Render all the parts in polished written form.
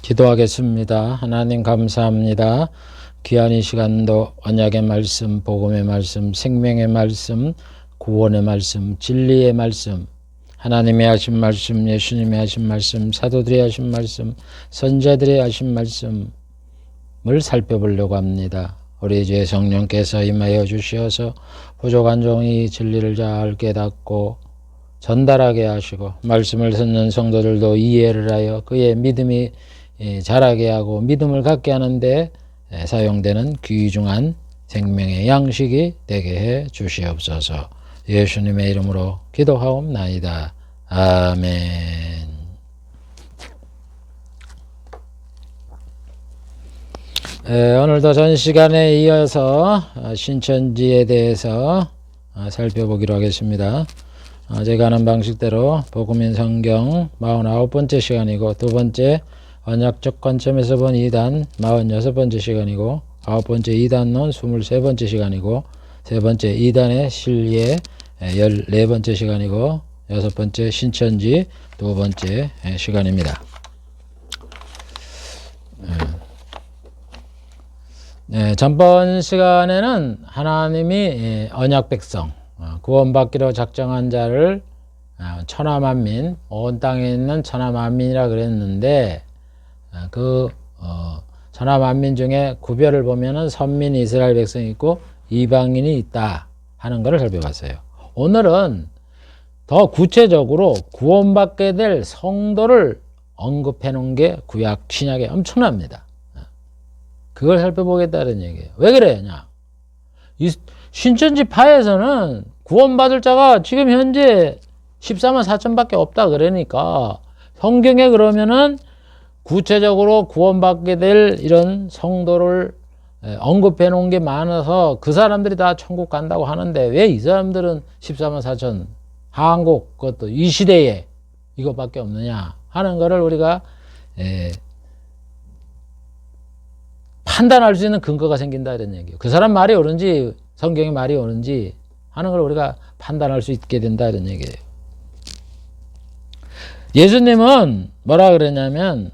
기도하겠습니다. 하나님 감사합니다. 귀한 이 시간도 언약의 말씀, 복음의 말씀, 생명의 말씀, 구원의 말씀, 진리의 말씀, 하나님이 하신 말씀, 예수님이 하신 말씀, 사도들이 하신 말씀, 선자들이 하신 말씀을 살펴보려고 합니다. 우리 주 성령께서 임하여 주시어서 부족한 종이 진리를 잘 깨닫고 전달하게 하시고 말씀을 듣는 성도들도 이해를 하여 그의 믿음이 자라게 하고 믿음을 갖게 하는데 사용되는 귀중한 생명의 양식이 되게 해 주시옵소서. 예수님의 이름으로 기도하옵나이다. 아멘. 오늘도 전 시간에 이어서 신천지에 대해서 살펴보기로 하겠습니다. 제가 하는 방식대로 복음인 성경 49번째 시간이고, 두 번째 언약적 관점에서 본 2단 46번째 시간이고, 9번째 2단론 23번째 시간이고, 세 번째 2단의 실리의 14번째 시간이고, 6번째 신천지 두 번째 시간입니다. 전번 시간에는 하나님이 언약 백성, 구원받기로 작정한 자를 천하만민, 온 땅에 있는 천하만민이라 그랬는데, 그 천하만민 중에 구별을 보면은 선민 이스라엘 백성이 있고 이방인이 있다 하는 것을 살펴봤어요. 오늘은 더 구체적으로 구원받게 될 성도를 언급해 놓은 게 구약 신약에 엄청납니다. 그걸 살펴보겠다는 얘기예요. 왜 그러냐? 이 신천지파에서는 구원받을 자가 지금 현재 14만 4천밖에 없다 그러니까, 성경에 그러면은 구체적으로 구원받게 될 이런 성도를 언급해 놓은 게 많아서 그 사람들이 다 천국 간다고 하는데, 왜 이 사람들은 14만 4천 한국 그것도 이 시대에 이것밖에 없느냐 하는 거를 우리가 판단할 수 있는 근거가 생긴다 이런 얘기예요. 그 사람 말이 옳은지 성경의 말이 옳은지 하는 걸 우리가 판단할 수 있게 된다 이런 얘기예요. 예수님은 뭐라 그러냐면,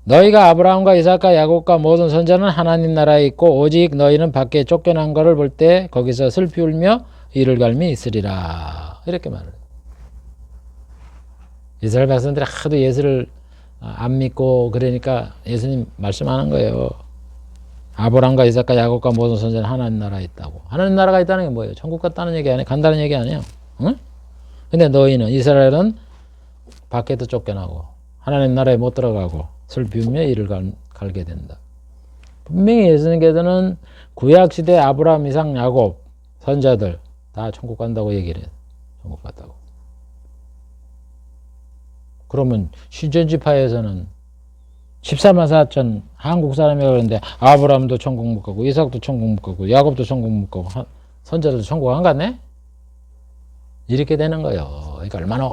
너희가 아브라함과 이삭과 야곱과 모든 선자는 하나님 나라에 있고 오직 너희는 밖에 쫓겨난 것을 볼 때 거기서 슬피 울며 이를 갈미 있으리라, 이렇게 말을 해요. 이스라엘 백성들이 하도 예수를 안 믿고 그러니까 예수님 말씀하는 거예요. 아브라함과 이삭과 야곱과 모든 선자는 하나님 나라에 있다고. 하나님 나라가 있다는 게 뭐예요? 천국 갔다는 얘기 아니에요? 간다는 얘기 아니에요? 응? 근데 너희는, 이스라엘은 밖에도 쫓겨나고 하나님 나라에 못 들어가고 슬피 울며 이를 갈게 된다. 분명히 예수님께서는 구약시대 아브라함, 이삭, 야곱 선자들 다 천국 간다고 얘기를 해요. 천국 갔다고. 그러면 신천지파에서는 14만 4천 한국 사람이라고 그러는데, 아브라함도 천국 못 가고 이삭도 천국 못 가고 야곱도 천국 못 가고 선자들도 천국 안 갔네? 이렇게 되는 거예요. 그러니까 얼마나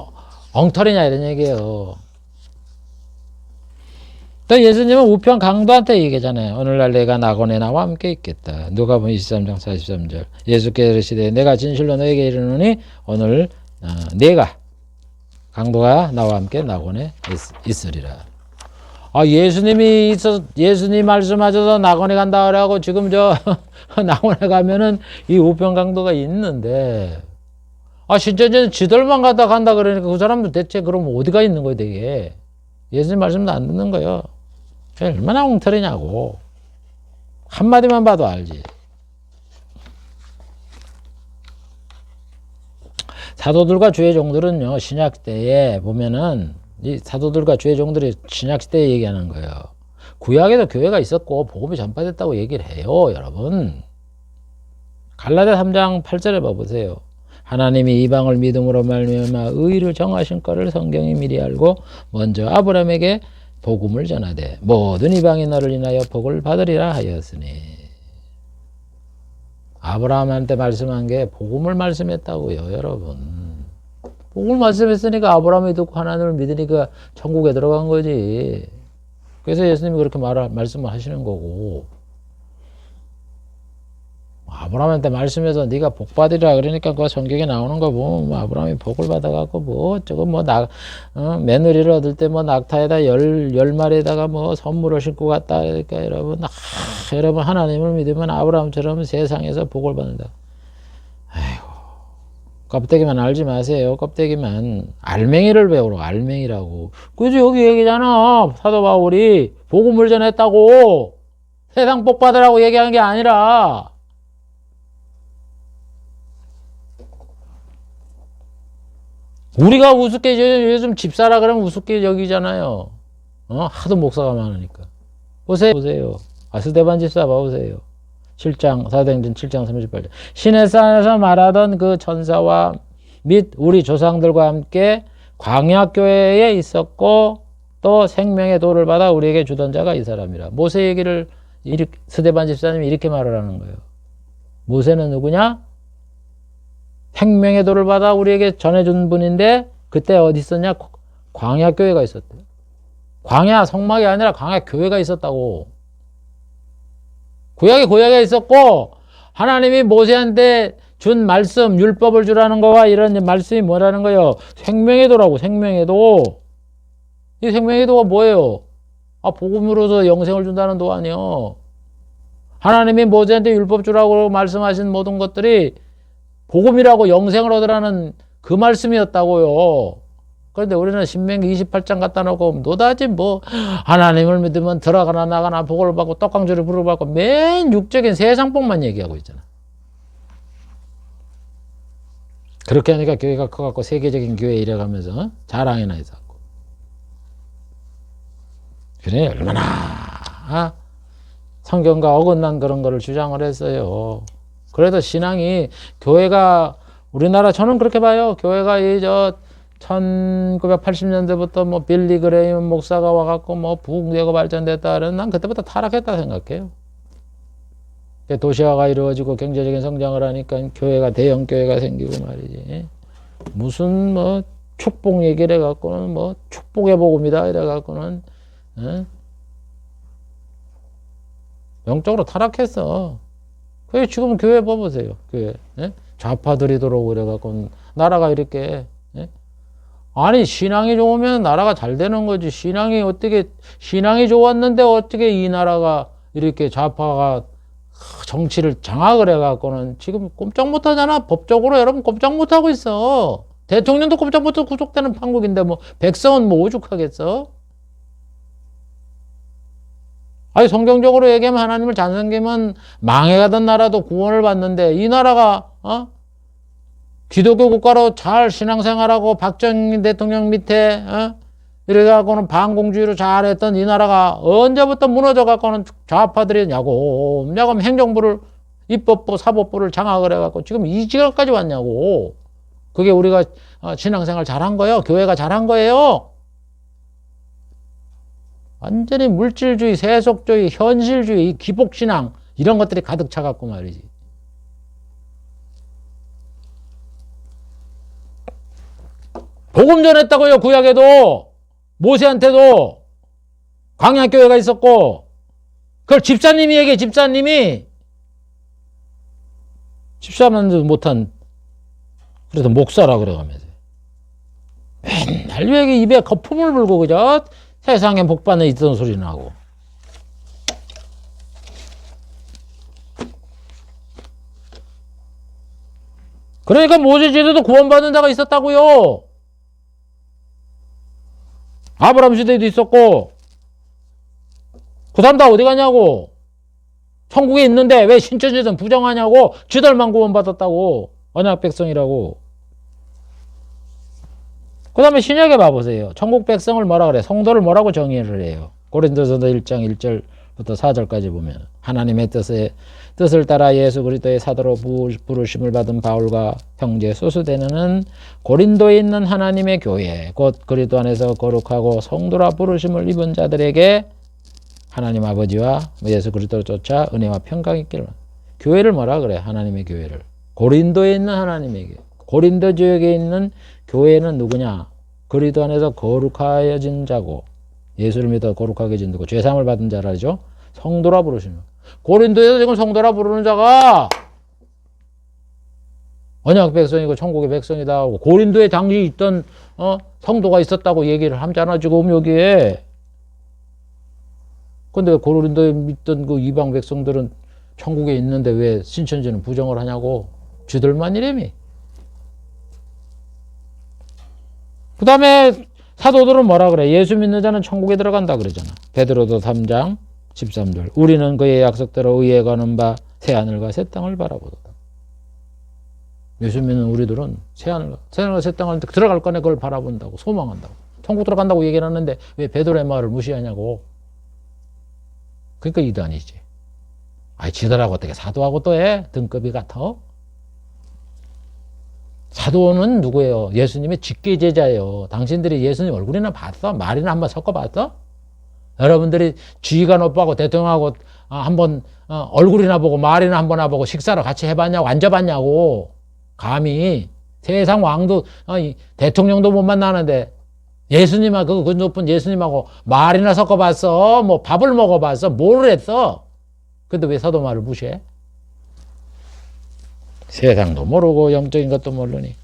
엉터리냐 이런 얘기예요. 또 예수님은 우편 강도한테 얘기하잖아요. 오늘날 내가 낙원에 나와 함께 있겠다. 누가복음 23장 43절. 예수께서 이르시되 내가 진실로 너에게 이르노니 오늘 내가 강도가 나와 함께 낙원에 있으리라. 예수님 말씀하셔서 낙원에 간다 그래갖고 지금 낙원에 가면은 이 우편 강도가 있는데, 신천지는 지들만 간다 그러니까 그 사람들 대체 그럼 어디가 있는 거예요, 되게? 예수님 말씀도 안 듣는 거예요. 얼마나 엉터리냐고. 한마디만 봐도 알지. 사도들과 주의 종들은요, 신약시대에 보면은, 이 사도들과 주의 종들이 신약시대에 얘기하는 거예요. 구약에도 교회가 있었고, 복음이 전파됐다고 얘기를 해요, 여러분. 갈라디아 3장 8절에 봐보세요. 하나님이 이방을 믿음으로 말미암아 의를 정하신 것을 성경이 미리 알고 먼저 아브라함에게 복음을 전하되 모든 이방이 너를 인하여 복을 받으리라 하였으니. 아브라함한테 말씀한 게 복음을 말씀했다고요, 여러분. 복음을 말씀했으니까 아브라함이 듣고 하나님을 믿으니까 천국에 들어간 거지. 그래서 예수님이 그렇게 말씀을 하시는 거고. 아브라함한테 말씀해서 네가 복 받으라 그러니까 그 성경에 나오는 거 보면 뭐 아브라함이 복을 받아갖고 뭐 저거 뭐 며느리를 얻을 때 뭐 낙타에다 열 마리에다가 뭐 선물을 싣고 갔다. 그러니까 여러분 하나님을 믿으면 아브라함처럼 세상에서 복을 받는다. 아이고, 껍데기만 알지 마세요. 껍데기만. 알맹이를 배우러. 알맹이라고. 그지 여기 얘기잖아. 사도 바울이 복음을 전했다고. 세상 복 받으라고 얘기하는 게 아니라. 우리가 우습게 요즘 집사라 그러면 우습게 여기잖아요. 하도 목사가 많으니까. 보세요. 스데반 집사 봐보세요. 7장, 사도행전 7장 38절. 시내산에서 말하던 그 천사와 및 우리 조상들과 함께 광야교회에 있었고 또 생명의 도를 받아 우리에게 주던 자가 이 사람이라. 모세 얘기를 스데반 집사님이 이렇게 말을 하는 거예요. 모세는 누구냐? 생명의 도를 받아 우리에게 전해준 분인데 그때 어디 있었냐? 광야교회가 있었대. 광야 성막이 아니라 광야교회가 있었다고. 구약에 고약에 있었고 하나님이 모세한테 준 말씀 율법을 주라는 거와 이런 말씀이 뭐라는 거예요? 생명의 도라고. 생명의 도. 이 생명의 도가 뭐예요? 복음으로서 영생을 준다는 도 아니요. 하나님이 모세한테 율법 주라고 말씀하신 모든 것들이 복음이라고 영생을 얻으라는 그 말씀이었다고요. 그런데 우리는 신명기 28장 갖다 놓고 노다지 뭐 하나님을 믿으면 들어가나 나가나 복을 받고 떡강주를 부르받고 맨 육적인 세상복만 얘기하고 있잖아. 그렇게 하니까 교회가 커갖고 세계적인 교회 이래가면서 자랑이나 해서 그래 얼마나 성경과 어긋난 그런 거를 주장을 했어요. 그래도 신앙이 교회가 우리나라 저는 그렇게 봐요. 교회가 1980년대부터 뭐 빌리 그레임 목사가 와갖고 뭐 부흥되고 발전됐다는 난 그때부터 타락했다 생각해요. 도시화가 이루어지고 경제적인 성장을 하니까 교회가 대형 교회가 생기고 말이지. 무슨 뭐 축복 얘기를 해갖고는 뭐 축복의 복음이다 이래갖고는 영적으로 타락했어. 그래 지금 교회 봐보세요. 교회 좌파들이 들어오고 그래갖고 나라가 이렇게 아니 신앙이 좋으면 나라가 잘 되는 거지. 신앙이 좋았는데 어떻게 이 나라가 이렇게 좌파가 정치를 장악을 해갖고는 지금 꼼짝 못하잖아. 법적으로 여러분 꼼짝 못하고 있어. 대통령도 꼼짝 못하고 구속되는 판국인데 뭐 백성은 뭐 오죽하겠어? 아니 성경적으로 얘기하면 하나님을 잘 섬기면 망해가던 나라도 구원을 받는데 이 나라가 기독교 국가로 잘 신앙생활하고 박정희 대통령 밑에 이래갖고는 반공주의로 잘했던 이 나라가 언제부터 무너져갖고는 좌파들이 야금 행정부를 입법부 사법부를 장악을 해갖고 지금 이 지경까지 왔냐고. 그게 우리가 신앙생활 잘한 거예요? 교회가 잘한 거예요? 완전히 물질주의, 세속주의, 현실주의, 기복신앙 이런 것들이 가득 차갖고 말이지. 복음 전했다고요. 구약에도 모세한테도 광야교회가 있었고 그걸 집사님이 얘기해. 집사님이 집사만도 못한 그래도 목사라 그래가면서 맨날 왜 입에 거품을 불고 그저 세상에 복받는 있던 소리 나고. 그러니까 모세 시대도 구원받는 자가 있었다고요. 아브라함 시대에도 있었고. 그 사람 다 어디 가냐고. 천국에 있는데 왜 신천지든 부정하냐고. 지들만 구원받았다고. 언약 백성이라고. 그 다음에 신약에 봐보세요. 천국 백성을 뭐라 그래? 성도를 뭐라고 정의를 해요? 고린도전서 1장 1절부터 4절까지 보면 하나님의 뜻을 따라 예수 그리스도의 사도로 부르심을 받은 바울과 형제 소수대는 고린도에 있는 하나님의 교회 곧 그리스도 안에서 거룩하고 성도라 부르심을 입은 자들에게 하나님 아버지와 예수 그리스도를 쫓아 은혜와 평강이 있기를. 교회를 뭐라 그래? 하나님의 교회를. 고린도에 있는 하나님의 교회. 고린도 지역에 있는 교회는 누구냐? 그리스도 안에서 거룩하여진 자고 예수를 믿어 거룩하게 진 자고 죄사함을 받은 자라죠. 성도라 부르시는. 고린도에서 지금 성도라 부르는 자가 언약 백성이고 천국의 백성이다 하고 고린도에 당시 있던 성도가 있었다고 얘기를 하잖아 지금 여기에. 근데 왜 고린도에 있던 그 이방 백성들은 천국에 있는데 왜 신천지는 부정을 하냐고. 쥐들만 이래미. 그 다음에 사도들은 뭐라 그래? 예수 믿는 자는 천국에 들어간다 그러잖아. 베드로도 3장 13절. 우리는 그의 약속대로 의에 거는 바 새하늘과 새 땅을 바라보도다. 예수 믿는 우리들은 새하늘과 새 땅을 들어갈 거네 그걸 바라본다고 소망한다고. 천국 들어간다고 얘기를 하는데 왜 베드로의 말을 무시하냐고. 그러니까 이단이지. 아이 지들하고 어떻게 사도하고 또 해? 등급이 같아? 사도는 누구예요? 예수님의 직계제자예요. 당신들이 예수님 얼굴이나 봤어? 말이나 한번 섞어봤어? 여러분들이 지휘관 오빠하고 대통령하고 한번 얼굴이나 보고 말이나 한번 보고 식사를 같이 해봤냐고 앉아봤냐고. 감히 세상 왕도 대통령도 못 만나는데 예수님하고 그 높은 예수님하고 말이나 섞어봤어? 뭐 밥을 먹어봤어? 뭘 했어? 근데 왜 사도 말을 무시해? 세상도 모르고 영적인 것도 모르니.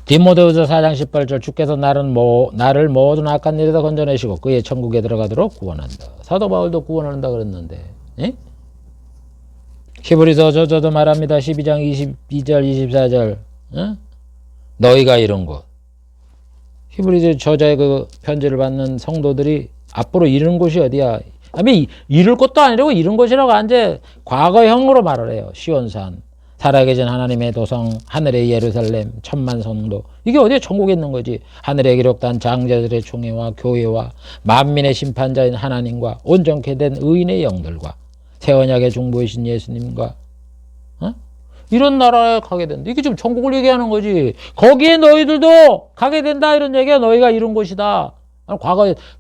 디모데후서 4장 18절 주께서 나를 모든 악한 일에서 건져내시고 그의 천국에 들어가도록 구원한다. 사도 바울도 구원한다 그랬는데. 예? 히브리서 저도 말합니다. 12장 22절 24절 너희가 이룬 것. 히브리서 저자의 그 편지를 받는 성도들이 앞으로 이룬 곳이 어디야? 아니 이룰 것도 아니라고 이룬 곳이라고 이제 과거형으로 말을 해요. 시온산, 살아계신 하나님의 도성, 하늘의 예루살렘, 천만 성도. 이게 어디에 천국에 있는 거지. 하늘에 기록된 장자들의 총회와 교회와 만민의 심판자인 하나님과 온전케 된 의인의 영들과 새 언약의 중보이신 예수님과 이런 나라에 가게 된다. 이게 지금 천국을 얘기하는 거지. 거기에 너희들도 가게 된다 이런 얘기야. 너희가 이룬 곳이다.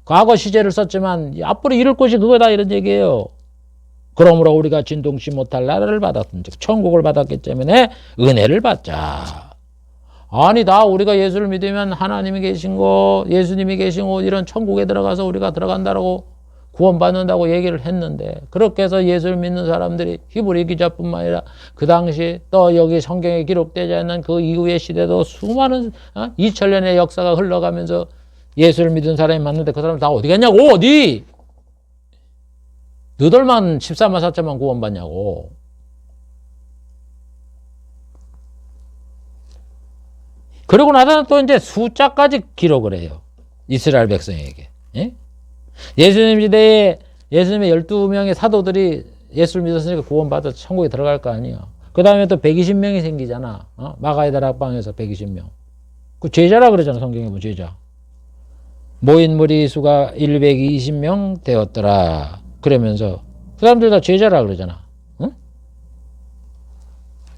과거 시제를 썼지만 앞으로 이룰 곳이 그거다 이런 얘기예요. 그러므로 우리가 진동치 못할 나라를 받았은즉 천국을 받았기 때문에 은혜를 받자. 아니다. 우리가 예수를 믿으면 하나님이 계신 거, 예수님이 계신 곳 이런 천국에 들어가서 우리가 들어간다라고 구원받는다고 얘기를 했는데 그렇게 해서 예수를 믿는 사람들이 히브리 기자뿐만 아니라 그 당시 또 여기 성경에 기록되지 않는 그 이후의 시대도 수많은 2000년의 역사가 흘러가면서 예수를 믿은 사람이 많는데 그 사람 다 어디 갔냐고. 어디? 너들만 14만 4천만 구원받냐고. 그리고 나서는 또 이제 숫자까지 기록을 해요. 이스라엘 백성에게. 예? 예수님 시대에 예수님의 12명의 사도들이 예수를 믿었으니까 구원받아서 천국에 들어갈 거 아니야. 그 다음에 또 120명이 생기잖아. 마가의 다락방에서 120명. 그 제자라 그러잖아. 성경에 보면 제자. 모인 무리 수가 120명 되었더라. 그러면서 그 사람들 다 제자라 그러잖아. 응?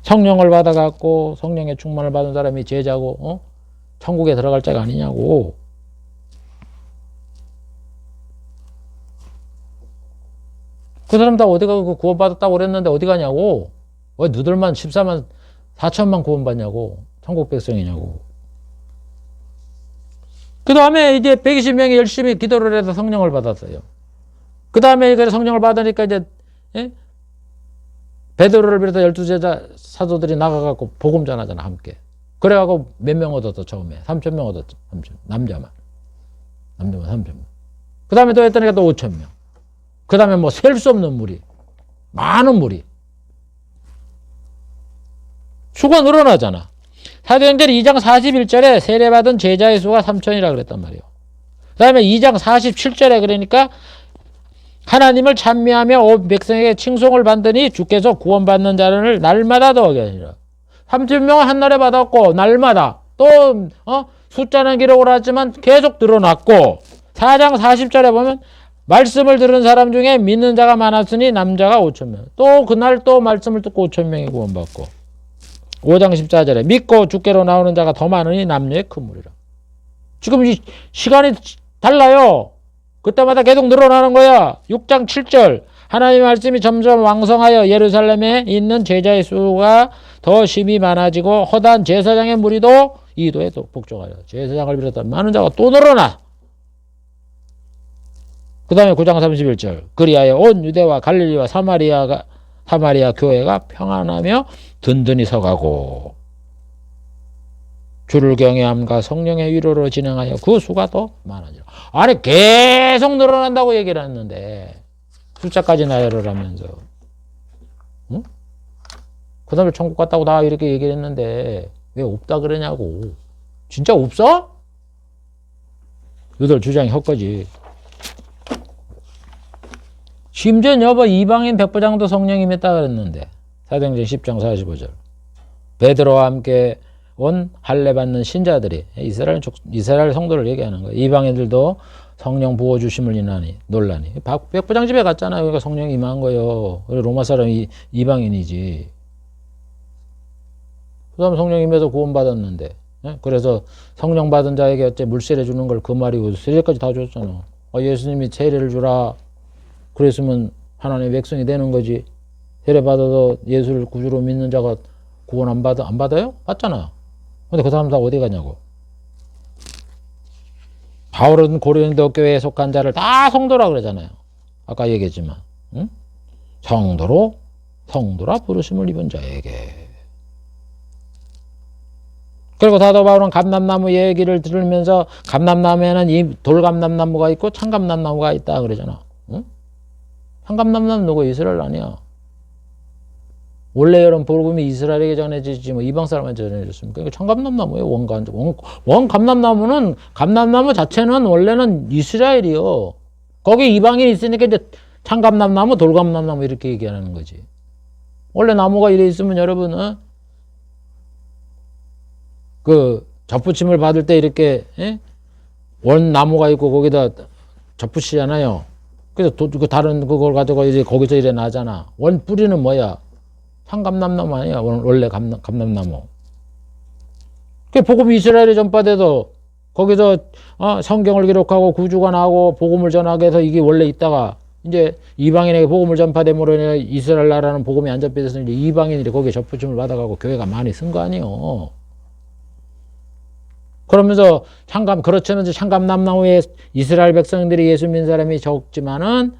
성령을 받아갖고 성령의 충만을 받은 사람이 제자고 천국에 들어갈 자가 아니냐고. 그 사람 다 어디 가고 구원받았다고 그랬는데 어디 가냐고. 왜 너들만 14만 4천만 구원받냐고. 천국 백성이냐고. 그 다음에 이제 120명이 열심히 기도를 해서 성령을 받았어요. 그 다음에 성령을 받으니까 이제 베드로를 비롯해 12제자 사도들이 나가갖고 복음 전하잖아 함께. 그래갖고 몇 명 얻었어 처음에. 3,000명 얻었죠. 3,000. 남자만 3,000명. 그 다음에 또 했더니까 또 5,000명. 그 다음에 뭐 셀 수 없는 무리. 많은 무리. 수가 늘어나잖아. 사도행전 2장 41절에 세례받은 제자의 수가 3,000이라 그랬단 말이에요. 그 다음에 2장 47절에 그러니까 하나님을 찬미하며 온 백성에게 칭송을 받더니 주께서 구원받는 자를 날마다 더하게 하시라. 30명은 한날에 받았고 날마다 또 숫자는 기록을 하지만 계속 늘어났고 4장 40절에 보면 말씀을 들은 사람 중에 믿는 자가 많았으니 남자가 5,000명. 또 그날 또 말씀을 듣고 5,000명이 구원받고 5장 14절에 믿고 주께로 나오는 자가 더 많으니 남녀의 큰 무리라. 지금 이 시간이 달라요. 그때마다 계속 늘어나는 거야. 6장 7절 하나님의 말씀이 점점 왕성하여 예루살렘에 있는 제자의 수가 더 심히 많아지고 허다한 제사장의 무리도 이도에 복종하여 제사장을 비롯한 많은 자가 또 늘어나. 그 다음에 9장 31절 그리하여 온 유대와 갈릴리와 사마리아 교회가 평안하며 든든히 서가고 주를 경외함과 성령의 위로로 진행하여 그 수가 더 많아지라. 아니 계속 늘어난다고 얘기를 했는데 숫자까지 나열을 하면서 응? 그 다음에 천국 갔다고 다 이렇게 얘기를 했는데 왜 없다 그러냐고. 진짜 없어? 너들 주장이 헛거지. 심지어 여보 이방인 백부장도 성령 임했다 그랬는데 사도행전 10장 45절 베드로와 함께 온 할례 받는 신자들이 이스라엘 성도를 얘기하는 거예요. 이방인들도 성령 부어주심을 논라니 백부장 집에 갔잖아요. 그러니까 성령 임한 거예요. 로마 사람이 이방인이지. 그 다음에 성령 임해서 구원받았는데 그래서 성령 받은 자에게 어째 물세례 주는 걸 그 말이고 세례까지 다 줬잖아. 예수님이 세례를 주라 그랬으면 하나님의 백성이 되는 거지. 세례 받아서 예수를 구주로 믿는 자가 구원 안 받아요? 받잖아요. 근데 그 사람 다 어디 가냐고. 바울은 고린도 교회에 속한 자를 다 성도라 그러잖아요. 아까 얘기했지만 응? 성도라 부르심을 입은 자에게. 그리고 사도 바울은 감람나무 얘기를 들으면서 감람나무에는 이 돌감람나무가 있고 참감람나무가 있다 그러잖아. 응? 참감람나무 누구? 이스라엘 아니야. 원래 여름 복음이 이스라엘에게 전해지지 뭐 이방 사람한테 전해졌습니까? 그러니까 참감람나무예요. 원감람나무는 감람나무 자체는 원래는 이스라엘이요. 거기 이방인이 있으니까 이제 참감람나무, 돌감람나무 이렇게 얘기하는 거지. 원래 나무가 이래 있으면 여러분 그 접붙임을 받을 때 이렇게 원 나무가 있고 거기다 접붙이잖아요. 그래서 다른 그걸 가지고 이제 거기서 이래 나잖아. 원 뿌리는 뭐야? 참감람나무 아니야. 원래 감람나무. 그 복음이 이스라엘에 전파돼도 거기서 성경을 기록하고 구주가 나오고 복음을 전하게 해서 이게 원래 있다가 이제 이방인에게 복음을 전파됨으로 인해 이스라엘 나라는 복음이 안 전파돼서 이제 이방인들이 거기에 접붙임을 받아가고 교회가 많이 쓴 거 아니에요. 그러면서 그렇다면서 참감남나무에 이스라엘 백성들이 예수 믿는 사람이 적지만은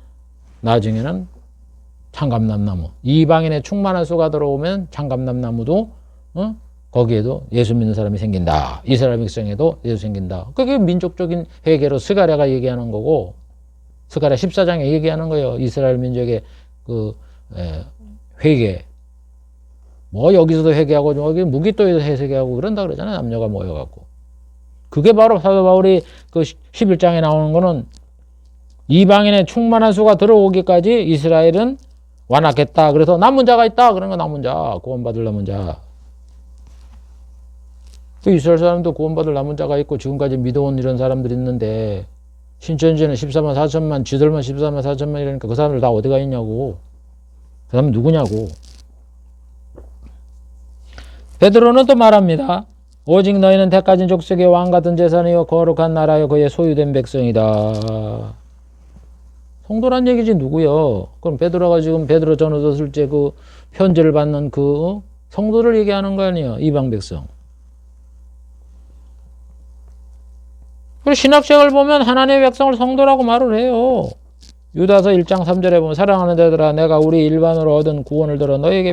나중에는 참감남나무 이방인의 충만한 수가 들어오면 참감남나무도 거기에도 예수 믿는 사람이 생긴다. 이스라엘 백성에도 예수 생긴다. 그게 민족적인 회개로 스가랴가 얘기하는 거고 스가랴 14장에 얘기하는 거예요. 이스라엘 민족의 그 회개. 뭐 여기서도 회개하고 여기 무기또에도 회개하고 그런다 그러잖아요. 남녀가 모여갖고. 그게 바로 사도 바울이 그 11장에 나오는 거는 이방인의 충만한 수가 들어오기까지 이스라엘은 완악했다. 그래서 남은 자가 있다. 그런 거 남은 자, 구원받을 남은 자. 그 이스라엘 사람도 구원받을 남은 자가 있고 지금까지 믿어온 이런 사람들이 있는데 신천지는 14만 4천만, 지들만 14만 4천만 이러니까 그 사람들 다 어디가 있냐고. 그 사람은 누구냐고. 베드로는 또 말합니다. 오직 너희는 택하신 족속의 왕같은 재산이요 거룩한 나라요 그의 소유된 백성이다. 성도란 얘기지 누구요? 그럼 베드로가 지금 베드로 전후서 쓸 때 그 편지를 받는 그 성도를 얘기하는 거 아니에요? 이방 백성. 그리고 신학책을 보면 하나님의 백성을 성도라고 말을 해요. 유다서 1장 3절에 보면 사랑하는 자들아 내가 우리 일반으로 얻은 구원을 들어 너에게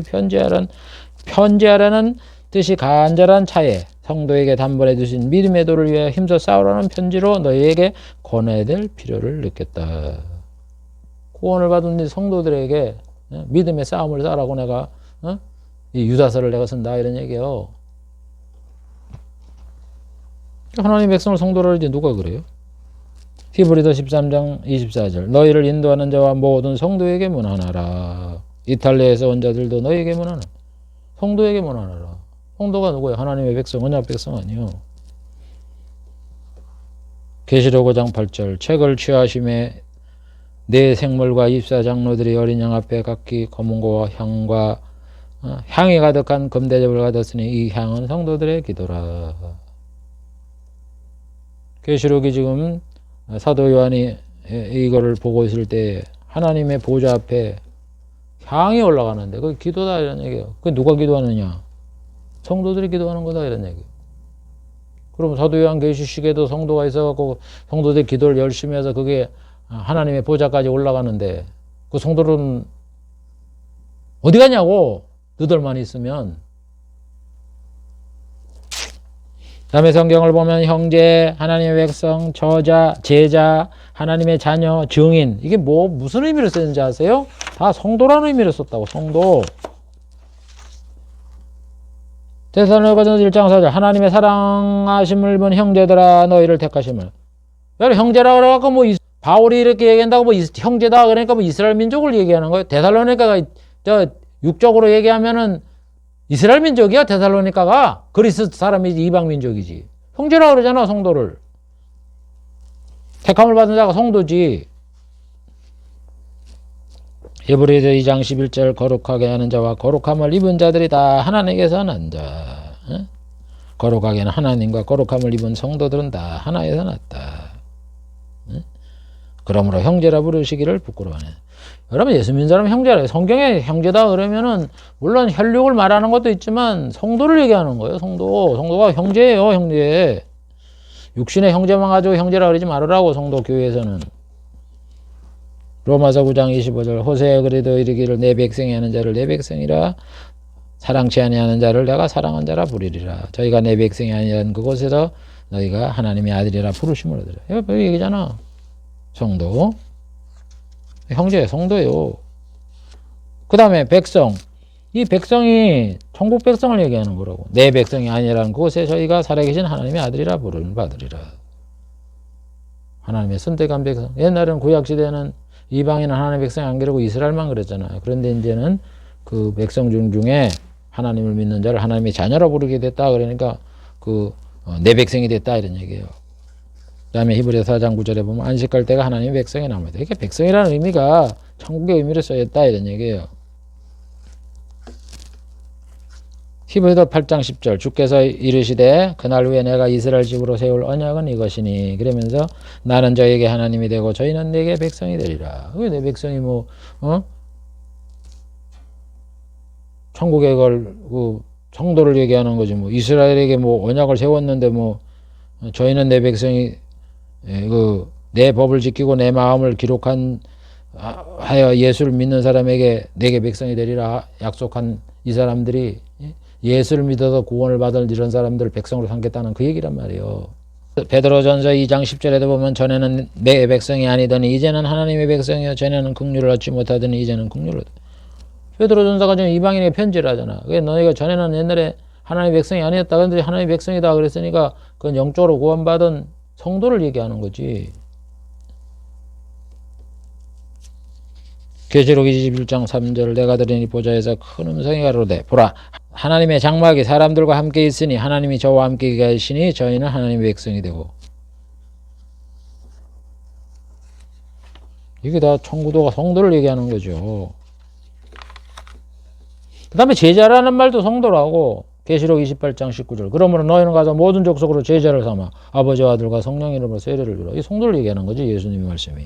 편지하라는 뜻이 간절한 차에 성도에게 단번에 주신 믿음의 도를 위하여 힘써 싸우라는 편지로 너희에게 권해야 될 필요를 느꼈다. 구원을 받은 성도들에게 믿음의 싸움을 싸라고 내가 이 유다서를 내가 쓴다 이런 얘기예요. 하나님 백성을 성도를 이제 누가 그래요? 히브리서 13장 24절 너희를 인도하는 자와 모든 성도에게 문안하라. 이탈리아에서 온 자들도 너희에게 문안하라. 성도에게 문안하라. 성도가 누구예요? 하나님의 백성, 언약 백성 아니요. 계시록 5장 8절 책을 취하심에 네 생물과 24장로들이 어린 양 앞에 각기 검은고와 향이 가득한 금대접을 받았으니 이 향은 성도들의 기도라. 계시록이 지금 사도 요한이 이거를 보고 있을 때 하나님의 보좌 앞에 향이 올라가는데 그게 기도다 이런 얘기예요. 그게 누가 기도하느냐? 성도들이 기도하는 거다 이런 얘기. 그럼 사도 요한 계시식에도 성도가 있어갖고 성도들이 기도를 열심히 해서 그게 하나님의 보좌까지 올라가는데 그 성도는 어디 가냐고. 너들만 있으면. 다음에 성경을 보면 형제, 하나님의 백성, 저자, 제자, 하나님의 자녀, 증인. 이게 무슨 의미로 쓰는지 아세요? 다 성도라는 의미로 썼다고. 성도. 데살로니가전서 1장 4절 하나님의 사랑하심을 본 형제들아 너희를 택하심을. 여러분 형제라 그래갖고 바울이 이렇게 얘기한다고 형제다 그러니까 이스라엘 민족을 얘기하는 거예요. 데살로니가가 육적으로 얘기하면은 이스라엘 민족이야. 데살로니가가 그리스 사람이지 이방 민족이지. 형제라 그러잖아. 성도를. 택함을 받은 자가 성도지. 히브리서 2장 11절 거룩하게 하는 자와 거룩함을 입은 자들이 다 하나님께서 난 자. 거룩하게 하는 하나님과 거룩함을 입은 성도들은 다 하나에서 났다. 그러므로 형제라 부르시기를 부끄러워하네. 여러분 예수 믿는 사람은 형제라. 성경에 형제다 그러면은 물론 혈육을 말하는 것도 있지만 성도를 얘기하는 거예요. 성도가 형제예요. 형제. 육신의 형제만 가지고 형제라 그러지 말으라고. 성도 교회에서는. 로마서 9장 25절 호세에 그래도 이르기를 내 백성이 하는 자를 내 백성이라 사랑치 아니하는 자를 내가 사랑한 자라 부르리라. 저희가 내 백성이 아니한 그곳에서 너희가 하나님의 아들이라 부르심을 얻으라. 이거 얘기잖아. 성도. 형제, 성도예요. 그 다음에 백성. 이 백성이 천국 백성을 얘기하는 거라고. 내 백성이 아니라는 그곳에 저희가 살아계신 하나님의 아들이라 부르는 받으리라. 하나님의 선택한 백성. 옛날에는 구약시대는 이방인은 하나님의 백성이 안 그러고 이스라엘만 그랬잖아요. 그런데 이제는 그 백성 중에 하나님을 믿는 자를 하나님의 자녀라 부르게 됐다. 그러니까 내 백성이 됐다. 이런 얘기예요. 그 다음에 히브리서 4장 9절에 보면 안식할 때가 하나님의 백성이 남아있다. 이게 백성이라는 의미가 천국의 의미로 쓰였다. 이런 얘기예요. 히브리서 8장 10절 주께서 이르시되 그날 후에 내가 이스라엘 집으로 세울 언약은 이것이니 그러면서 나는 저에게 하나님이 되고 저희는 내게 백성이 되리라. 내 백성이 천국에 성도를 얘기하는 거지. 이스라엘에게 언약을 세웠는데 저희는 내 백성이 내 법을 지키고 내 마음을 기록한 하여 예수를 믿는 사람에게 내게 백성이 되리라 약속한 이 사람들이 예수를 믿어서 구원을 받을 이런 사람들을 백성으로 삼겠다는 그 얘기란 말이에요. 베드로전서 2장 10절에도 보면 전에는 내 백성이 아니더니 이제는 하나님의 백성이요 전에는 긍휼을 얻지 못하더니 이제는 긍휼을 얻. 베드로전서가 지금 이방인에게 편지를 하잖아. 너희가 전에는 옛날에 하나님의 백성이 아니었다. 그런데 하나님의 백성이다 그랬으니까 그건 영적으로 구원받은 성도를 얘기하는 거지. 계시록 21장 3절 내가 들으니 보좌에서 큰 음성이 가로되 보라 하나님의 장막이 사람들과 함께 있으니 하나님이 저와 함께 계시니 저희는 하나님의 백성이 되고. 이게 다 천국도가 성도를 얘기하는 거죠. 그 다음에 제자라는 말도 성도라고. 계시록 28장 19절 그러므로 너희는 가서 모든 족속으로 제자를 삼아 아버지와 아들과 성령 이름으로 세례를 주라. 이 성도를 얘기하는 거지. 예수님의 말씀이.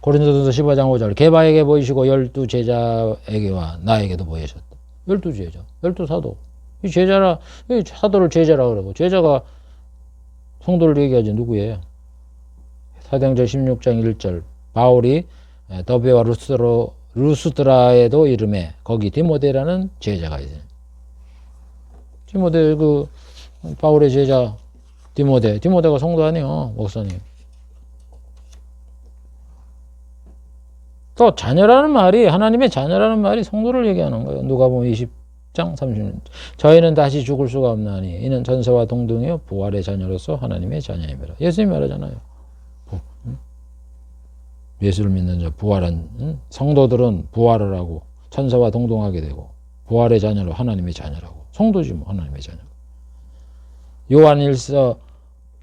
고린도전서 15장 5절 게바에게 보이시고 12 제자에게와 나에게도 보이셨다. 12 제자, 12 사도. 이 제자라, 이 사도를 제자라 그러고 제자가 성도를 얘기하지 누구예요? 사도행전 16장 1절 바울이 더베와 루스드라에도 이름에 거기 디모데라는 제자가 있어요. 디모데 바울의 제자 디모데가 성도 아니에요. 목사님. 또 자녀라는 말이 하나님의 자녀라는 말이 성도를 얘기하는 거예요. 누가복음 20장 30절 저희는 다시 죽을 수가 없나니 이는 전세와 동등이요 부활의 자녀로서 하나님의 자녀임이라. 예수님이 말하잖아요. 예수를 믿는 자 부활한 성도들은 부활을 하고 천사와 동등하게 되고 부활의 자녀로 하나님의 자녀라고. 성도지 하나님의 자녀.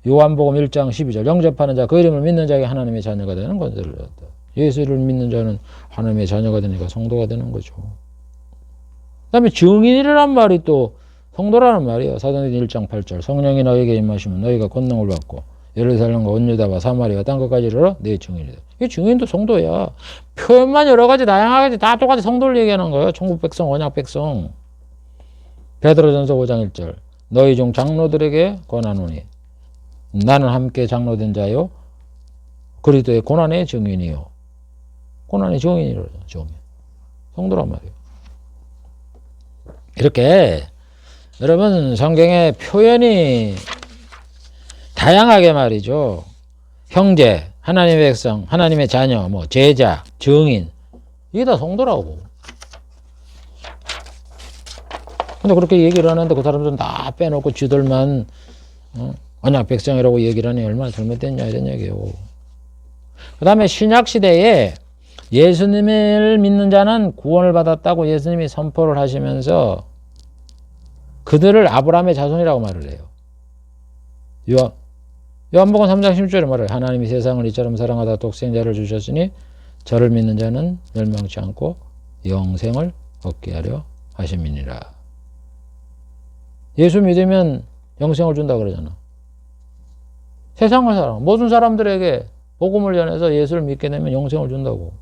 요한복음 1장 12절 영접하는 자 그 이름을 믿는 자에게 하나님의 자녀가 되는 권세를 얻었다. 예수를 믿는 자는 하나님의 자녀가 되니까 성도가 되는 거죠. 그 다음에 증인이라는 말이 또 성도라는 말이에요. 사도행전 1장 8절 성령이 너에게 임하시면 너희가 권능을 받고 예루살렘과 온 유다와 사마리아 땅 끝까지 이르러 내 증인이다. 이 증인도 성도야. 표현만 여러 가지 다양하게 다 똑같이 성도를 얘기하는 거예요. 천국 백성, 언약 백성. 베드로전서 5장 1절 너희 중 장로들에게 권하노니 나는 함께 장로된 자요 그리스도의 고난의 증인이요. 고난의 증인이라죠. 증인. 성도란 말이에요. 이렇게 여러분 성경의 표현이 다양하게 말이죠. 형제, 하나님의 백성, 하나님의 자녀, 뭐 제자, 증인, 이게 다 성도라고. 근데 그렇게 얘기를 하는데 그 사람들은 다 빼놓고 쥐들만 언약 백성이라고 얘기를 하니 얼마나 잘못됐냐 이런 얘기예요. 그 다음에 신약시대에 예수님을 믿는 자는 구원을 받았다고 예수님이 선포를 하시면서 그들을 아브라함의 자손이라고 말을 해요. 요한복음 3장 10절에 말해요. 하나님이 세상을 이처럼 사랑하다 독생자를 주셨으니 저를 믿는 자는 멸망치 않고 영생을 얻게 하려 하심이니라. 예수 믿으면 영생을 준다 그러잖아. 세상을 사랑, 모든 사람들에게 복음을 전해서 예수를 믿게 되면 영생을 준다고.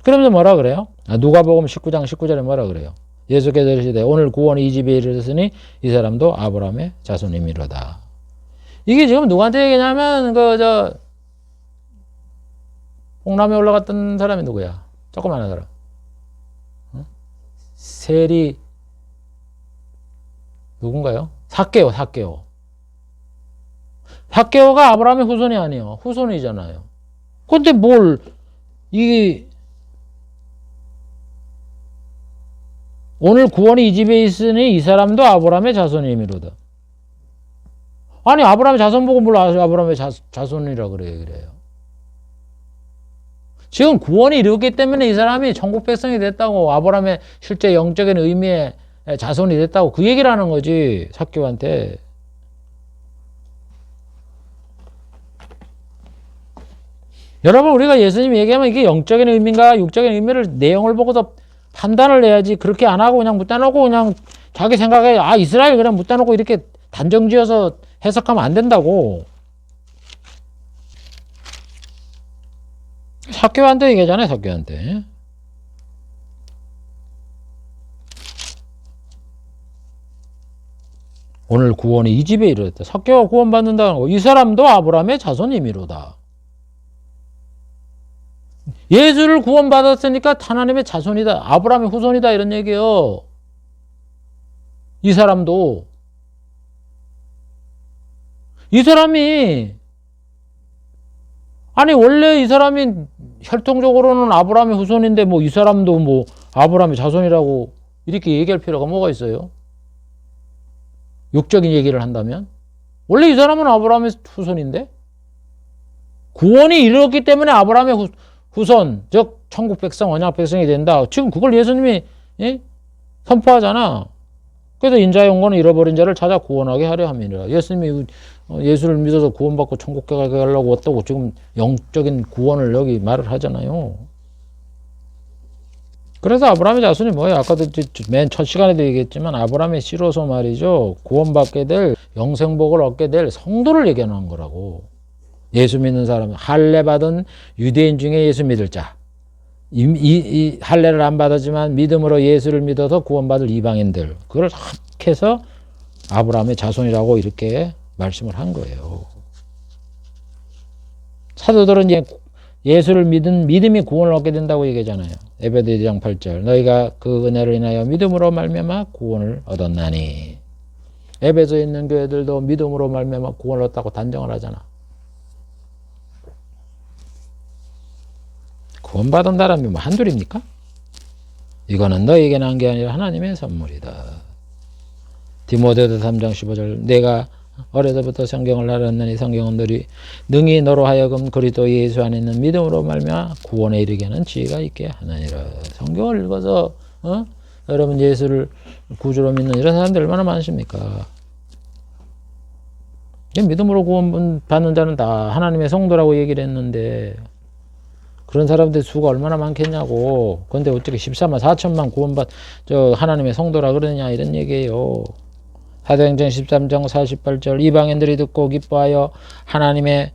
그러면서 뭐라 그래요? 누가복음 19장 19절에 뭐라 그래요? 예수께서 이르시되 오늘 구원이 이 집에 이르렀으니 이 사람도 아브라함의 자손이미로다. 이게 지금 누구한테 얘기냐면 홍남에 올라갔던 사람이 누구야? 조그마한 사람. 세리 누군가요? 삭개오. 삭개오가 아브라함의 후손이 아니에요. 후손이잖아요. 근데 오늘 구원이 이 집에 있으니 이 사람도 아브라함의 자손이미로다. 아니 아브라함의 자손 보고 뭘 아브라함의 자손이라 그래요. 지금 구원이 이루었기 때문에 이 사람이 천국 백성이 됐다고, 아브라함의 실제 영적인 의미의 자손이 됐다고 그 얘기를 하는 거지, 삭개오한테. 여러분, 우리가 예수님 얘기하면 이게 영적인 의미인가 육적인 의미를 내용을 보고서 판단을 해야지, 그렇게 안 하고 그냥 묻다 놓고 그냥 자기 생각에 이스라엘 그냥 묻다 놓고 이렇게 단정 지어서 해석하면 안 된다고. 삭개오한테 얘기하잖아요, 삭개오한테. 오늘 구원이 이 집에 이르렀다. 삭개오가 구원받는다는 거. 이 사람도 아브라함의 자손이미로다. 예수를 구원받았으니까 하나님의 자손이다. 아브라함의 후손이다. 이런 얘기예요. 이 사람도. 이 사람이 원래 이 사람이 혈통적으로는 아브라함의 후손인데 이 사람도 아브라함의 자손이라고 이렇게 얘기할 필요가 뭐가 있어요? 육적인 얘기를 한다면? 원래 이 사람은 아브라함의 후손인데? 구원이 이르렀기 때문에 아브라함의 후손, 즉 천국 백성, 언약 백성이 된다. 지금 그걸 예수님이 선포하잖아. 그래서 인자의 영광은 잃어버린 자를 찾아 구원하게 하려 함이니라. 예수님이 예수를 믿어서 구원받고 천국 가게 하려고 왔다고 지금 영적인 구원을 여기 말을 하잖아요. 그래서 아브라함의 자손이 뭐예요? 아까도 맨 첫 시간에도 얘기했지만 아브라함의 씨로서 말이죠. 구원받게 될 영생복을 얻게 될 성도를 얘기하는 거라고. 예수 믿는 사람, 할례 받은 유대인 중에 예수 믿을 자. 이 할례를 안 받았지만 믿음으로 예수를 믿어서 구원받을 이방인들. 그걸 합해서 아브라함의 자손이라고 이렇게 말씀을 한 거예요. 사도들은 예수를 믿은 믿음이 구원을 얻게 된다고 얘기하잖아요. 에베소 2장 8절. 너희가 그 은혜를 인하여 믿음으로 말미암아 구원을 얻었나니. 에베소에 있는 교회들도 믿음으로 말미암아 구원을 얻었다고 단정을 하잖아. 구원받은 사람이 한둘입니까? 이거는 너에게 난 게 아니라 하나님의 선물이다. 디모데도 3장 15절. 내가 어려서부터 성경을 알았느니 성경은 능히 너로 하여금 그리스도 예수 안에 있는 믿음으로 말미암아 구원에 이르게 하는 지혜가 있게 하느니라. 성경을 읽어서 여러분 예수를 구주로 믿는 이런 사람들 얼마나 많으십니까? 믿음으로 구원 받는 자는 다 하나님의 성도라고 얘기를 했는데 그런 사람들 수가 얼마나 많겠냐고. 그런데 어떻게 14만 4천만 하나님의 성도라 그러냐 이런 얘기예요. 사도행전 13장 48절. 이방인들이 듣고 기뻐하여 하나님의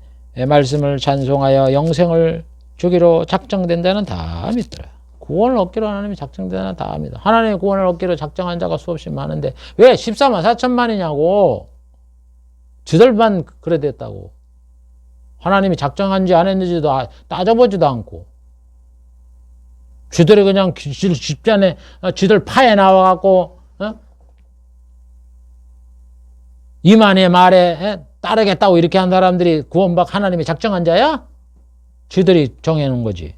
말씀을 찬송하여 영생을 주기로 작정된 자는 다 믿더라. 구원을 얻기로 하나님이 작정된 자는 다 믿어. 하나님의 구원을 얻기로 작정한 자가 수없이 많은데 왜 14만 4천만이냐고. 저들만 그래 됐다고. 하나님이 작정한지 안 했는지도 따져보지도 않고. 쥐들이 그냥 집전에 쥐들 파에 나와갖고 이만희 말에 따르겠다고 이렇게 한 사람들이 구원받 하나님이 작정한 자야? 쥐들이 정해놓은 거지.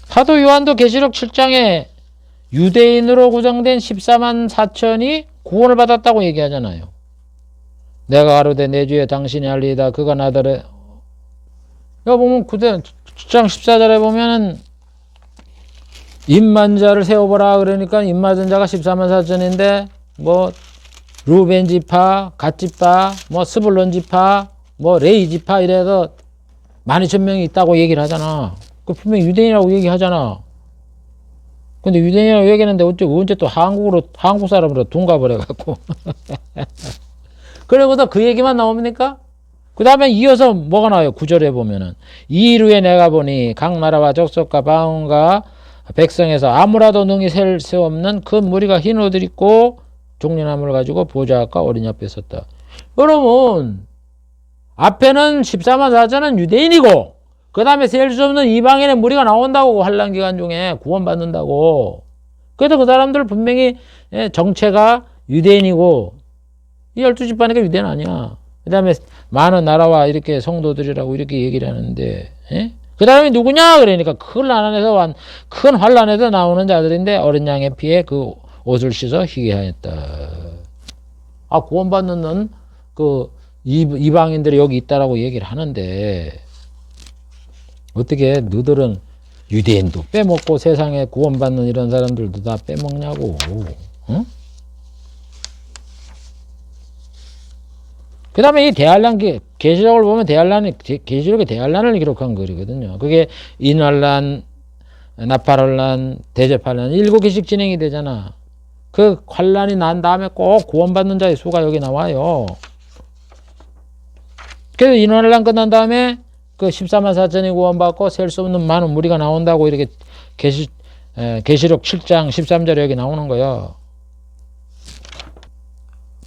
사도 요한도 계시록 7장에 유대인으로 구성된 14만 4천이 구원을 받았다고 얘기하잖아요. 내가 가로되 내 주에 당신이 알리이다. 그가 나더래. 여기 보면 7장 14절에 보면은 입만자를 세워보라. 그러니까 입맞은 자가 14만 4천인데 뭐 루벤 지파, 갓 지파, 뭐 스불론 지파, 뭐 레이 지파 이래서 12,000명이 있다고 얘기를 하잖아. 그 분명히 유대인이라고 얘기하잖아. 근데 유대인이라고 얘기하는데 언제 또 한국 사람으로 둔갑을 해갖고. 그러고서 그 얘기만 나옵니까? 그 다음에 이어서 뭐가 나와요? 9절에 보면은. 이일후에 내가 보니 각 나라와 족속과 방언과 백성에서 아무라도 능히 셀 수 없는 큰 무리가 흰 옷을 입고 종려나무를 가지고 보좌 앞과 어린 앞에 섰다. 여러분, 앞에는 14만 4천은 유대인이고 그 다음에 셀 수 없는 이방인의 무리가 나온다고. 환란 기간 중에 구원받는다고. 그래서 그 사람들 분명히 정체가 유대인이고 이 12지파니까 유대인 아니야. 그 다음에 많은 나라와 이렇게 성도들이라고 이렇게 얘기를 하는데 그 다음에 누구냐? 그러니까 큰 환란에서 나오는 자들인데 어린 양의 피에 그 옷을 씻어 희게 하였다. 아, 구원받는 그 이방인들이 여기 있다라고 얘기를 하는데 어떻게 너들은 유대인도 빼먹고 세상에 구원받는 이런 사람들도 다 빼먹냐고. 응? 그 다음에 이 대환란, 계시록을 보면 계시록의 대환란을 기록한 글이거든요. 그게 인환란, 나팔환란, 대접환란 7개씩 진행이 되잖아. 그 환란이 난 다음에 꼭 구원받는 자의 수가 여기 나와요. 그래서 인환란 끝난 다음에 그 14만 4천이 구원받고 셀 수 없는 많은 무리가 나온다고 이렇게 계시록 7장 13절에 여기 나오는 거예요.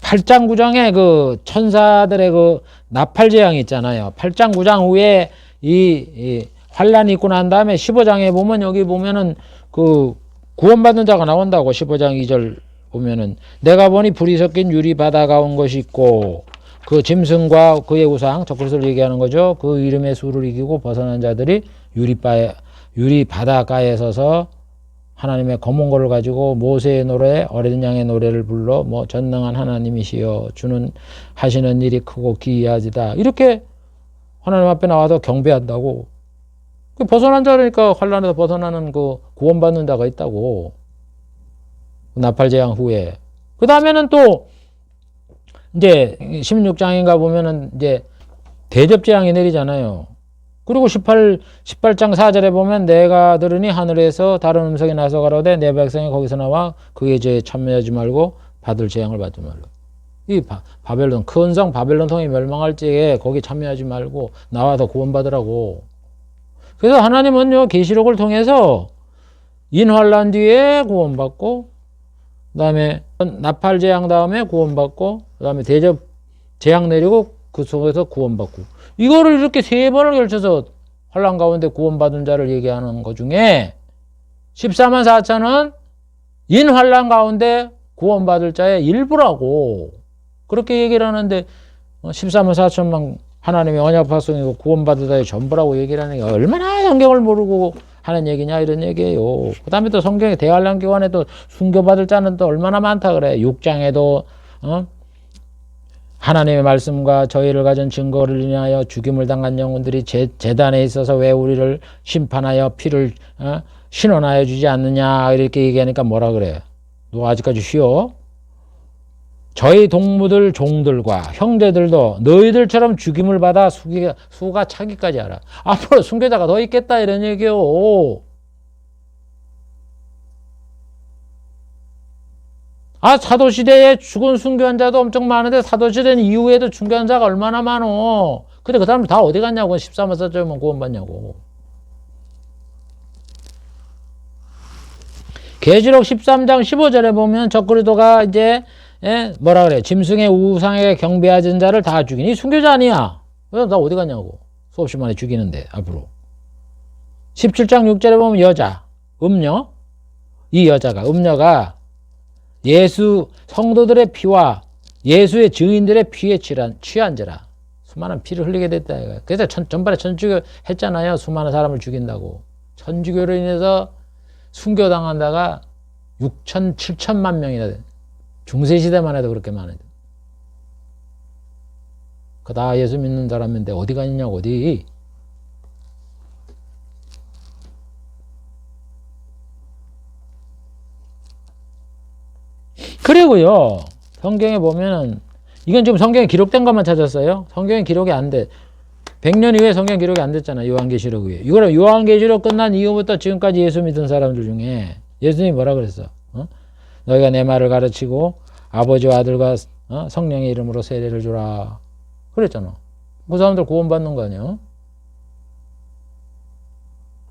8장 9장에 그 천사들의 그 나팔 재앙이 있잖아요. 8장 9장 후에 이 환란이 있고 난 다음에 15장에 보면 여기 보면은 그 구원받는 자가 나온다고. 15장 2절 보면은 내가 보니 불이 섞인 유리 바다가 온 것이 있고 그 짐승과 그의 우상, 저그릇을 얘기하는 거죠. 그 이름의 수를 이기고 벗어난 자들이 유리 바닷가에 서서 하나님의 검은 거를 가지고 모세의 노래, 어린 양의 노래를 불러 뭐 전능한 하나님이시여 주는 하시는 일이 크고 기이하지다. 이렇게 하나님 앞에 나와서 경배한다고. 그 벗어난 자라니까 환란에서 벗어나는 그 구원받는 자가 있다고. 나팔 재앙 후에. 그 다음에는 또 이제 16장인가 보면은 이제 대접 재앙이 내리잖아요. 그리고 18장 4절에 보면 내가 들으니 하늘에서 다른 음성이 나서 가로되 내 백성이 거기서 나와 그의 죄에 참여하지 말고 받을 재앙을 받지 말라. 이 바벨론, 큰 성 바벨론 성이 멸망할 적에 거기 참여하지 말고 나와서 구원받으라고. 그래서 하나님은요, 계시록을 통해서 인환란 뒤에 구원받고, 그 다음에 나팔 재앙 다음에 구원받고, 그 다음에 대접 재앙 내리고 그 속에서 구원받고. 이거를 이렇게 3번을 걸쳐서 환란 가운데 구원받은 자를 얘기하는 것 중에 14만 4천은 인환란 가운데 구원받을 자의 일부라고 그렇게 얘기를 하는데 14만 4천만 하나님의 언약 백성이고 구원받을 자의 전부라고 얘기를 하는 게 얼마나 성경을 모르고 하는 얘기냐 이런 얘기예요. 그 다음에 또 성경의 대환란 기간에도 순교받을 자는 또 얼마나 많다 그래. 6장에도 하나님의 말씀과 저희를 가진 증거를 인하여 죽임을 당한 영혼들이 재단에 있어서 왜 우리를 심판하여 피를 신원하여 주지 않느냐 이렇게 얘기하니까 뭐라 그래. 너 아직까지 쉬어? 저희 동무들 종들과 형제들도 너희들처럼 죽임을 받아 수가 차기까지 하라. 앞으로 순교자가 더 있겠다 이런 얘기요. 아, 사도시대에 죽은 순교한 자도 엄청 많은데 사도시대 이후에도 순교한 자가 얼마나 많어. 근데 그 사람들 다 어디 갔냐고. 14만 4천만 구원받냐고. 계시록 13장 15절에 보면 적그리도가 이제 뭐라 그래. 짐승의 우상에게 경배하던 자를 다 죽이니 순교자 아니야. 나 어디 갔냐고. 수없이 많이 죽이는데 앞으로. 17장 6절에 보면 여자, 음녀. 이 여자가, 음녀가 예수 성도들의 피와 예수의 증인들의 피에 취한지라. 수많은 피를 흘리게 됐다. 그래서 전반에 천주교 했잖아요. 수많은 사람을 죽인다고. 천주교로 인해서 순교당한다가 6천, 7천만 명이나 돼. 중세시대만 해도 그렇게 많아요. 그 다 예수 믿는 사람인데 어디 가느냐고, 어디. 그리고요, 성경에 보면은, 이건 지금 성경에 기록된 것만 찾았어요. 성경에 기록이 안 돼. 100년 이후에 성경 기록이 안 됐잖아. 요한계시록 위에. 이거는 요한계시록 끝난 이후부터 지금까지 예수 믿은 사람들 중에 예수님이 뭐라 그랬어? 너희가 내 말을 가르치고 아버지와 아들과 성령의 이름으로 세례를 주라. 그랬잖아. 그 사람들 구원받는 거 아니야?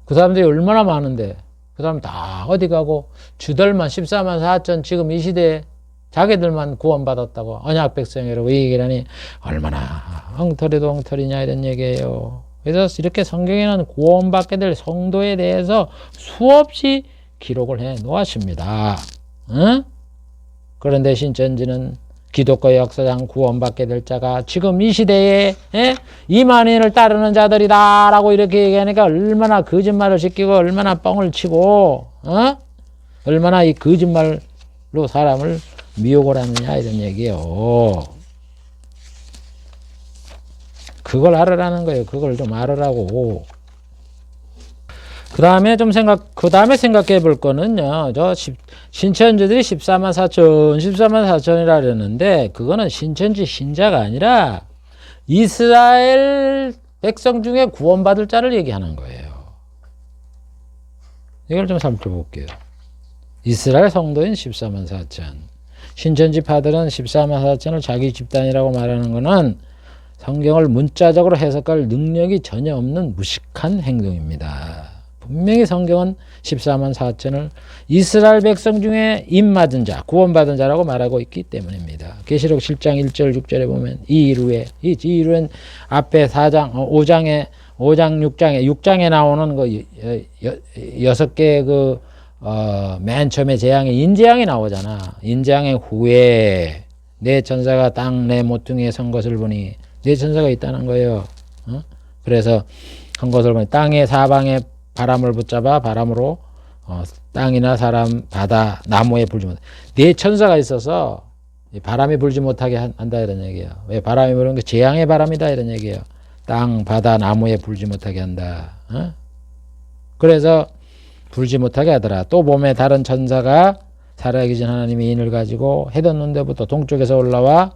그 사람들이 얼마나 많은데 그 사람 다 어디 가고 주들만 14만 4천 지금 이 시대에 자기들만 구원받았다고 언약 백성이라고 이 얘기라니 얼마나 엉터리도 엉터리냐 이런 얘기예요. 그래서 이렇게 성경에는 구원받게 될 성도에 대해서 수없이 기록을 해 놓았습니다. 응? 그런데 신천지는 기독교 역사상 구원받게 될 자가 지금 이 시대에 이만인을 따르는 자들이다 라고 이렇게 얘기하니까 얼마나 거짓말을 시키고 얼마나 뻥을 치고 얼마나 이 거짓말로 사람을 미혹을 하느냐 이런 얘기예요. 그걸 알으라는 거예요. 그걸 좀 알으라고. 그 다음에 생각해 볼 거는요, 신천지들이 14만 4천이라 그랬는데, 그거는 신천지 신자가 아니라 이스라엘 백성 중에 구원받을 자를 얘기하는 거예요. 이걸 좀 살펴볼게요. 이스라엘 성도인 14만 4천. 신천지파들은 14만 4천을 자기 집단이라고 말하는 거는 성경을 문자적으로 해석할 능력이 전혀 없는 무식한 행동입니다. 분명히 성경은 14만 4천을 이스라엘 백성 중에 입맞은 자, 구원받은 자라고 말하고 있기 때문입니다. 계시록 7장 1절 6절에 보면 이 이루엔 앞에 5장 6장에 나오는 그 6개의 맨 처음에 재앙에 인재앙이 나오잖아. 인재앙의 후에 내 천사가 땅 내 모퉁이에 선 것을 보니 내 천사가 있다는 거예요. 그래서 한 것을 보니 땅의 사방에 바람을 붙잡아 바람으로 땅이나 사람, 바다, 나무에 불지 못하게. 네 천사가 있어서 바람이 불지 못하게 한다 이런 얘기예요. 왜 바람이 부는 게 재앙의 바람이다 이런 얘기예요. 땅, 바다, 나무에 불지 못하게 한다. 그래서 불지 못하게 하더라. 또 몸에 다른 천사가 살아계신 하나님의 인을 가지고 해 돋는 데부터 동쪽에서 올라와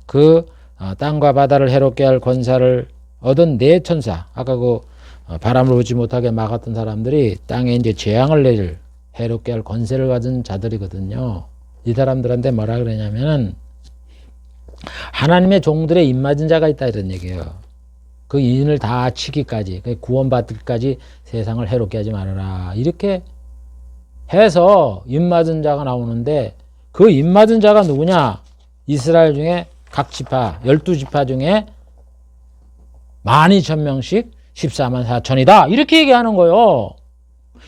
그 땅과 바다를 해롭게 할 권사를 얻은 네 천사. 아까 바람을 불지 못하게 막았던 사람들이 땅에 이제 재앙을 내릴 해롭게 할 권세를 가진 자들이거든요. 이 사람들한테 뭐라 그러냐면은 하나님의 종들의 입맞은 자가 있다 이런 얘기예요. 그 인을 다 치기까지, 구원받기까지 세상을 해롭게 하지 말아라. 이렇게 해서 입맞은 자가 나오는데 그 입맞은 자가 누구냐? 이스라엘 중에 각 지파, 12지파 중에 12,000명씩 14만 4천이다. 이렇게 얘기하는 거예요.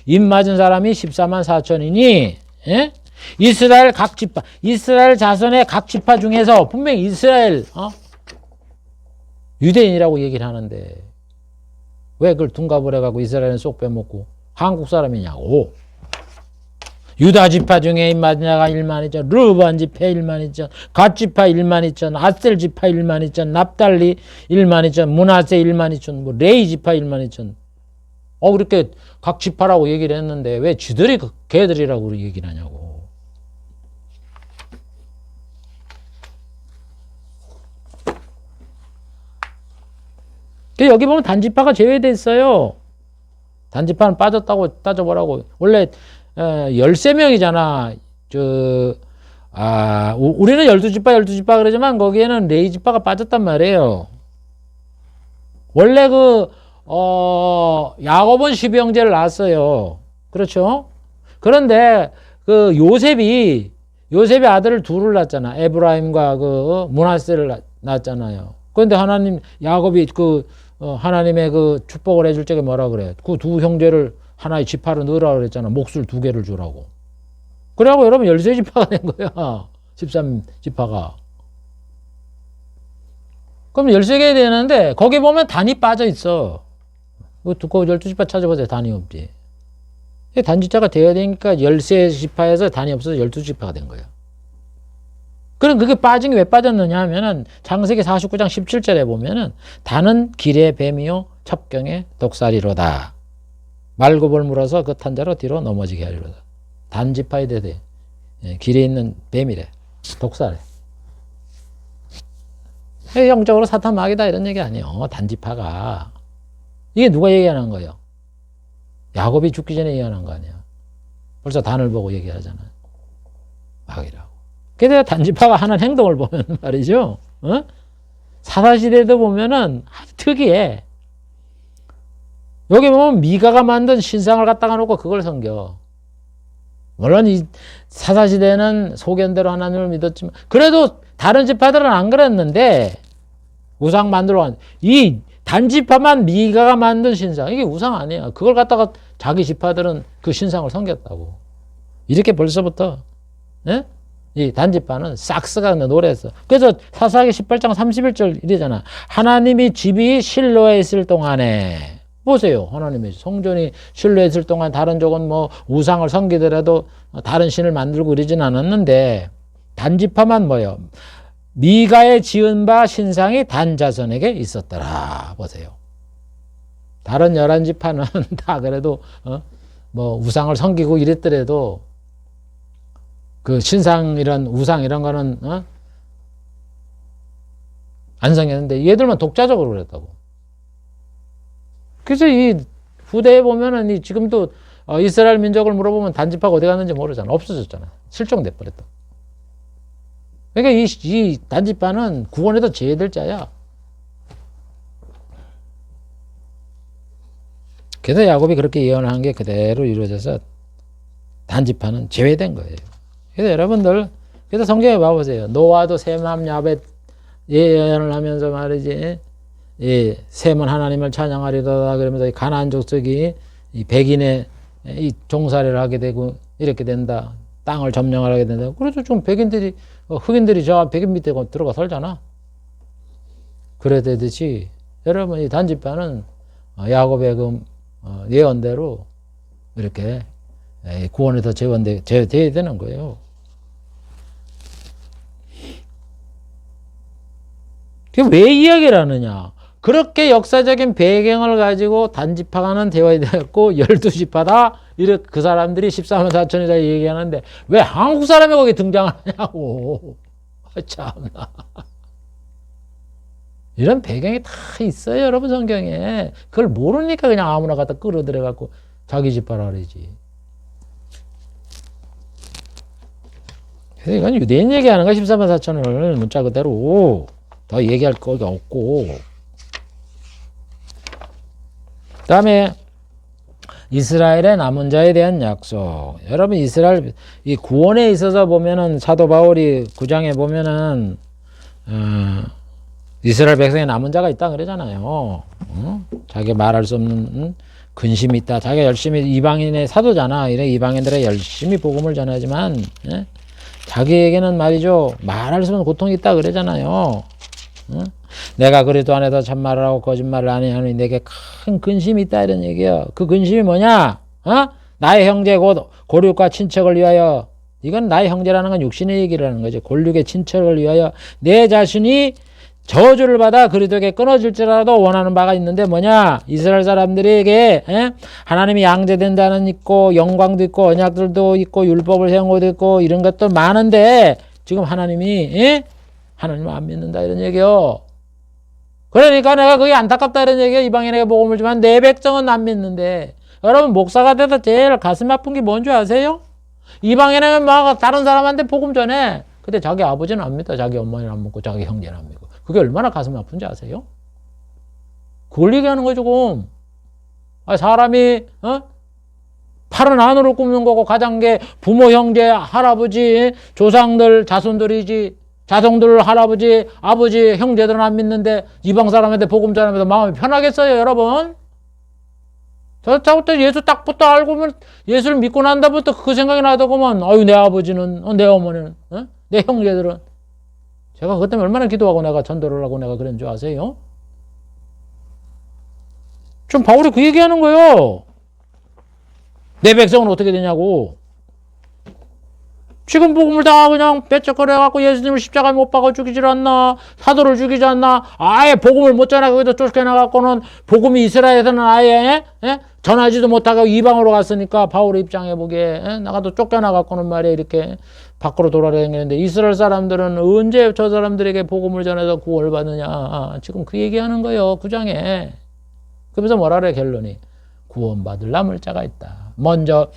입맞은 사람이 14만 4천이니, 예? 이스라엘 각 지파, 이스라엘 자손의 각 지파 중에서 분명히 이스라엘, 유대인이라고 얘기를 하는데, 왜 그걸 둔갑을 해가고 이스라엘은 쏙 빼먹고 한국 사람이냐고. 유다 지파 중에 입맞은 자가 1만 2천, 르반 지파 1만 2천, 갓 지파 1만 2천, 아셀 지파 1만 2천, 납달리 1만 2천, 문하세 1만 2천, 레이 지파 1만 2천. 그렇게 각 지파라고 얘기를 했는데 왜 쥐들이 걔들이라고 얘기를 하냐고. 여기 보면 단지파가 제외돼 있어요. 단지파는 빠졌다고 따져보라고. 원래 13명이잖아. 우리는 12지파 그러지만 거기에는 레이 지파가 빠졌단 말이에요. 원래 야곱은 12형제를 낳았어요. 그렇죠? 그런데 요셉이 아들을 둘을 낳았잖아. 에브라임과 문하세를 낳았잖아요. 그런데 하나님, 야곱이 하나님의 그 축복을 해줄 적에 뭐라 그래? 그 두 형제를 하나의 지파로 넣으라고 그랬잖아. 몫을 2개를 주라고. 그래갖고 여러분 13지파가 된 거야. 13지파가. 그럼 13개 되는데 거기 보면 단이 빠져 있어. 그 12지파 찾아보세요. 단이 없지. 단지자가 되어야 되니까 13지파에서 단이 없어서 12지파가 된 거야. 그럼 그게 빠진 게 왜 빠졌느냐 하면은 창세기 49장 17절에 보면은 단은 길의 뱀이요 첩경의 독사리로다. 말굽을 물어서 그 탄자로 뒤로 넘어지게 하리로다. 단지파에 대해 길에 있는 뱀이래. 독사래. 영적으로 사탄 마귀다 이런 얘기 아니에요. 단지파가. 이게 누가 얘기하는 거예요? 야곱이 죽기 전에 얘기하는 거 아니야. 벌써 단을 보고 얘기하잖아요. 마귀라고. 그래서 단지파가 하는 행동을 보면 말이죠. 사사시대도 보면은 아주 특이해. 여기 보면 미가가 만든 신상을 갖다가 놓고 그걸 섬겨. 물론 이 사사시대는 소견대로 하나님을 믿었지만 그래도 다른 지파들은 안 그랬는데 우상 만들어 이 단지파만 미가가 만든 신상 이게 우상 아니야. 그걸 갖다가 자기 지파들은 그 신상을 섬겼다고. 이렇게 벌써부터 예? 이 단지파는 싹스가 노래했어. 그래서 사사기 18장 31절 이러잖아. 하나님이 집이 실로에 있을 동안에 보세요. 하나님의 성전이 실로에 있을 동안 다른 쪽은 뭐 우상을 섬기더라도 다른 신을 만들고 그러진 않았는데 단지파만 뭐요? 미가의 지은 바 신상이 단 자손에게 있었더라. 보세요. 다른 11지파는 다 그래도 뭐 우상을 섬기고 이랬더라도 그 신상 이런 우상 이런 거는 안 섬겼는데 얘들만 독자적으로 그랬다고. 그래서 이 후대에 보면은 이 지금도 이스라엘 민족을 물어보면 단지파가 어디 갔는지 모르잖아. 없어졌잖아. 실종돼 버렸다. 그러니까 이 단지파는 구원에도 제외될 자야. 그래서 야곱이 그렇게 예언한 게 그대로 이루어져서 단지파는 제외된 거예요. 그래서 여러분들, 그래서 성경에 봐보세요. 노아도 셈함 야벳 예언을 하면서 말이지, 이 셈은 하나님을 찬양하리로다 그러면서 가나안 족속이 이 백인의 이 종살이를 하게 되고 이렇게 된다. 땅을 점령하게 된다. 그래서 좀 백인들이 흑인들이 저 백인 밑에 들어가 살잖아. 그래 되듯이 여러분 이 단지파는 야곱의 그 예언대로 이렇게 구원에서 제외돼야 되는 거예요. 그게 왜 이야기를 하느냐? 그렇게 역사적인 배경을 가지고 단지파가는 되어야 되고 12지파다 이렇게 그 사람들이 14만 4천이다 얘기하는데 왜 한국 사람이 거기 등장하냐고. 참나. 이런 배경이 다 있어요, 여러분 성경에. 그걸 모르니까 그냥 아무나 갖다 끌어들여갖고 자기 지파라 그러지. 그래서 이건 유대인 얘기하는 거야. 14만 4천을 문자 그대로. 더 얘기할 거가 없고. 그 다음에 이스라엘의 남은 자에 대한 약속. 여러분 이스라엘 이 구원에 있어서 보면은 사도 바울이 9장에 보면은 이스라엘 백성의 남은 자가 있다 그러잖아요. 자기 말할 수 없는 근심이 있다. 자기가 열심히 이방인의 사도잖아. 이래 이방인들에 열심히 복음을 전하지만 자기에게는 말이죠. 말할 수 없는 고통이 있다 그러잖아요. 내가 그리도 안에서 참말을 하고 거짓말을 아니하니 내게 큰 근심이 있다 이런 얘기야. 그 근심이 뭐냐? 나의 형제 곧 골육과 친척을 위하여. 이건 나의 형제라는 건 육신의 얘기를 하는 거지. 골육의 친척을 위하여 내 자신이 저주를 받아 그리도에게 끊어질지라도 원하는 바가 있는데 뭐냐? 이스라엘 사람들에게 하나님이 양제된다는 있고 영광도 있고 언약들도 있고 율법을 세운 것도 있고 이런 것도 많은데 지금 하나님이 하나님을 안 믿는다 이런 얘기요. 그러니까 내가 그게 안타깝다 이런 얘기요. 이방인에게 복음을 주면 내 백성은 안 믿는데 여러분 목사가 돼서 제일 가슴 아픈 게 뭔지 아세요? 이방인에게 막 다른 사람한테 복음 전해. 근데 자기 아버지는 안 믿어. 자기 엄마는 안 믿고 자기 형제는 안 믿고. 그게 얼마나 가슴 아픈지 아세요? 그걸 얘기하는 거죠, 조금. 사람이, 팔은 안으로 굽는 거고, 가장게 부모, 형제, 할아버지, 조상들, 자손들이지. 자손들, 할아버지, 아버지, 형제들은 안 믿는데 이방 사람한테 복음 전하면서 마음이 편하겠어요, 여러분? 저부터 예수 딱부터 알고면 예수를 믿고 난 다음부터 그 생각이 나더구만. 아유, 내 아버지는, 내 어머니는, 내 형제들은. 제가 그것 때문에 얼마나 기도하고 내가 전도를 하고 내가 그런 줄 아세요? 좀 바울이 그 얘기하는 거예요. 내 백성은 어떻게 되냐고. 지금 복음을 다 그냥 배척거려갖고 예수님을 십자가에 못 박아 죽이질 않나? 사도를 죽이지 않나? 아예 복음을 못 전하고 거기다 쫓겨나갖고는 복음이 이스라엘에서는 아예 전하지도 못하고 이방으로 갔으니까 바울의 입장에 보기에 나가도 쫓겨나갖고는 말이야 이렇게 밖으로 돌아다니는데 이스라엘 사람들은 언제 저 사람들에게 복음을 전해서 구원을 받느냐? 지금 그 얘기하는 거예요. 9장에. 그러면서 뭐라 그래 결론이? 구원받을 남을 자가 있다. 먼저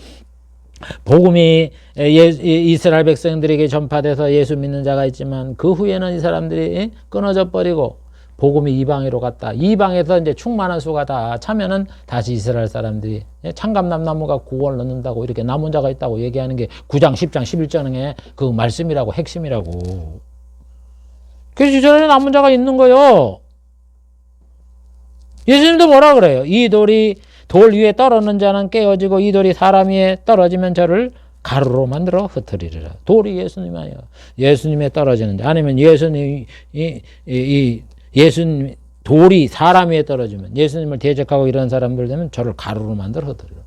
복음이 이스라엘 백성들에게 전파돼서 예수 믿는 자가 있지만 그 후에는 이 사람들이 끊어져 버리고 복음이 이방으로 갔다. 이방에서 이제 충만한 수가 다 차면은 다시 이스라엘 사람들이 창감남나무가 구원을 얻는다고 이렇게 남은 자가 있다고 얘기하는 게 9장, 10장, 11장의 그 말씀이라고 핵심이라고. 그래서 이스라엘에 남은 자가 있는 거예요. 예수님도 뭐라 그래요? 이 돌이 돌 위에 떨어지는 자는 깨어지고 이 돌이 사람 위에 떨어지면 저를 가루로 만들어 흩트리리라. 돌이 예수님 아니에요. 예수님에 떨어지는 자. 아니면 예수님 돌이 사람 위에 떨어지면 예수님을 대적하고 이런 사람들 되면 저를 가루로 만들어 흩트리라.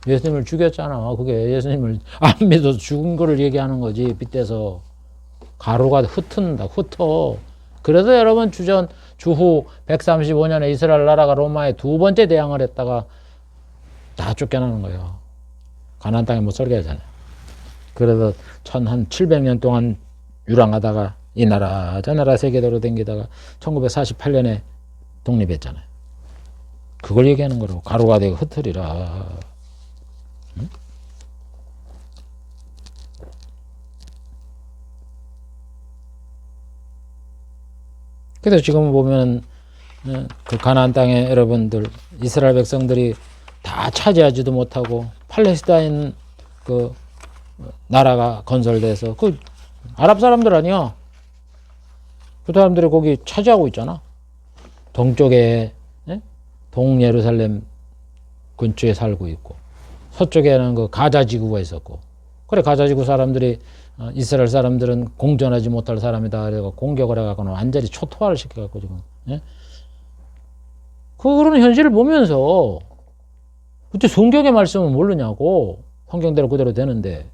예수님을 죽였잖아. 그게 예수님을 안 믿어서 죽은 거를 얘기하는 거지. 빗대서 가루가 흩는다. 흩어. 그래서 여러분 주후 135년에 이스라엘 나라가 로마에 두 번째 대항을 했다가 다 쫓겨나는 거예요. 가나안 땅에 못 살게 하잖아요. 그래서 한 700년 동안 유랑하다가 이 나라 저 나라 세계도로 댕기다가 1948년에 독립했잖아요. 그걸 얘기하는 거라고. 가루가 되고 흩으리라. 응? 그래서 지금 보면 그 가나안 땅에 여러분들 이스라엘 백성들이 다 차지하지도 못하고 팔레스타인 그 나라가 건설돼서 그 아랍 사람들 아니야. 그 사람들이 거기 차지하고 있잖아. 동쪽에 동예루살렘 근처에 살고 있고 서쪽에는 그 가자 지구가 있었고 그래 가자 지구 사람들이 이스라엘 사람들은 공존하지 못할 사람이다. 그래서 공격을 해갖고는 완전히 초토화를 시켜갖고 지금. 그런 현실을 보면서 그때 성경의 말씀은 모르냐고. 성경대로 그대로 되는데.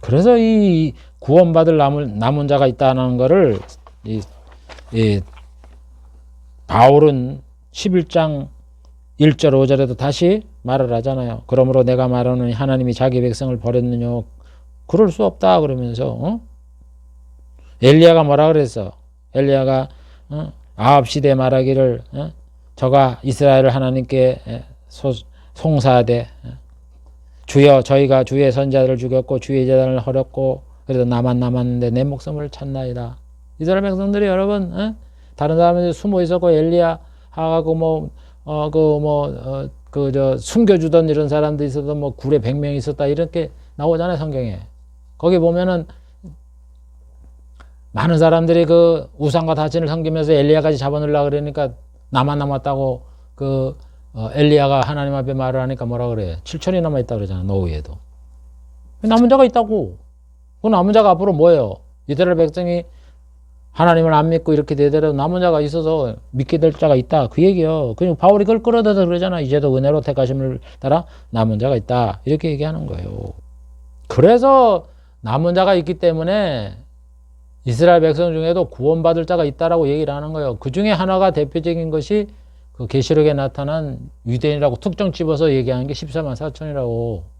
그래서 이 구원받을 남은 자가 있다는 거를 바울은 11장 1절 5절에도 다시 말을 하잖아요. 그러므로 내가 말하노니 하나님이 자기 백성을 버렸느냐. 그럴 수 없다 그러면서 엘리야가 뭐라 그랬어? 엘리야가 아합 시대에 말하기를 저가 이스라엘을 하나님께 송사하되 주여 저희가 주의 선자들을 죽였고 주의 제단을 헐었고 그래도 나만 남았는데 내 목숨을 찾나이다. 이스라엘 백성들이 여러분 다른 사람들이 숨어 있었고 엘리야 하고 숨겨주던 이런 사람도 있어도 뭐 굴에 100명이 있었다 이렇게 나오잖아요 성경에. 거기 보면은 많은 사람들이 그 우상과 다신을 섬기면서 엘리야까지 잡아놓으려고 그러니까 나만 남았다고 엘리야가 하나님 앞에 말을 하니까 뭐라 그래? 7천이 남아있다 그러잖아 노후에도. 남은 자가 있다고. 그 남은 자가 앞으로 뭐예요? 이스라엘 백성이 하나님을 안 믿고 이렇게 되더라도 남은 자가 있어서 믿게 될 자가 있다. 그 얘기요. 그냥 바울이 그걸 끌어들여서 그러잖아. 이제도 은혜로 택하심을 따라 남은 자가 있다. 이렇게 얘기하는 거예요. 그래서 남은 자가 있기 때문에 이스라엘 백성 중에도 구원받을 자가 있다라고 얘기를 하는 거예요. 그 중에 하나가 대표적인 것이 그 계시록에 나타난 유대인이라고 특정 집어서 얘기하는 게 14만 4천이라고.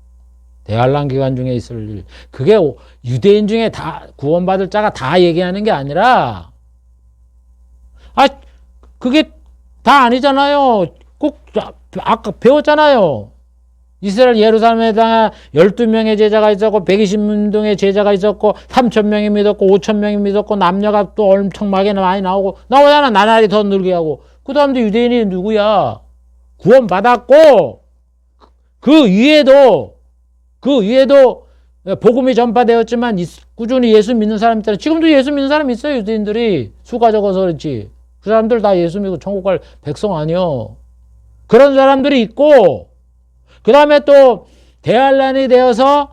대환란 기간 중에 있을 일. 그게 유대인 중에 다 구원받을 자가 다 얘기하는 게 아니라 그게 다 아니잖아요. 꼭 아까 배웠잖아요. 이스라엘 예루살렘에다가 12명의 제자가 있었고 120명의 제자가 있었고 3,000명이 믿었고 5,000명이 믿었고 남녀가 또 엄청 많이 나오고 나오잖아. 나날이 더 늘게 하고. 그 다음에 유대인이 누구야? 구원받았고 그 위에도 그 위에도 복음이 전파되었지만 꾸준히 예수 믿는 사람이 있다. 지금도 예수 믿는 사람이 있어요. 유대인들이 수가 적어서 그렇지. 그 사람들 다 예수 믿고 천국 갈 백성 아니요. 그런 사람들이 있고, 그 다음에 또 대환란이 되어서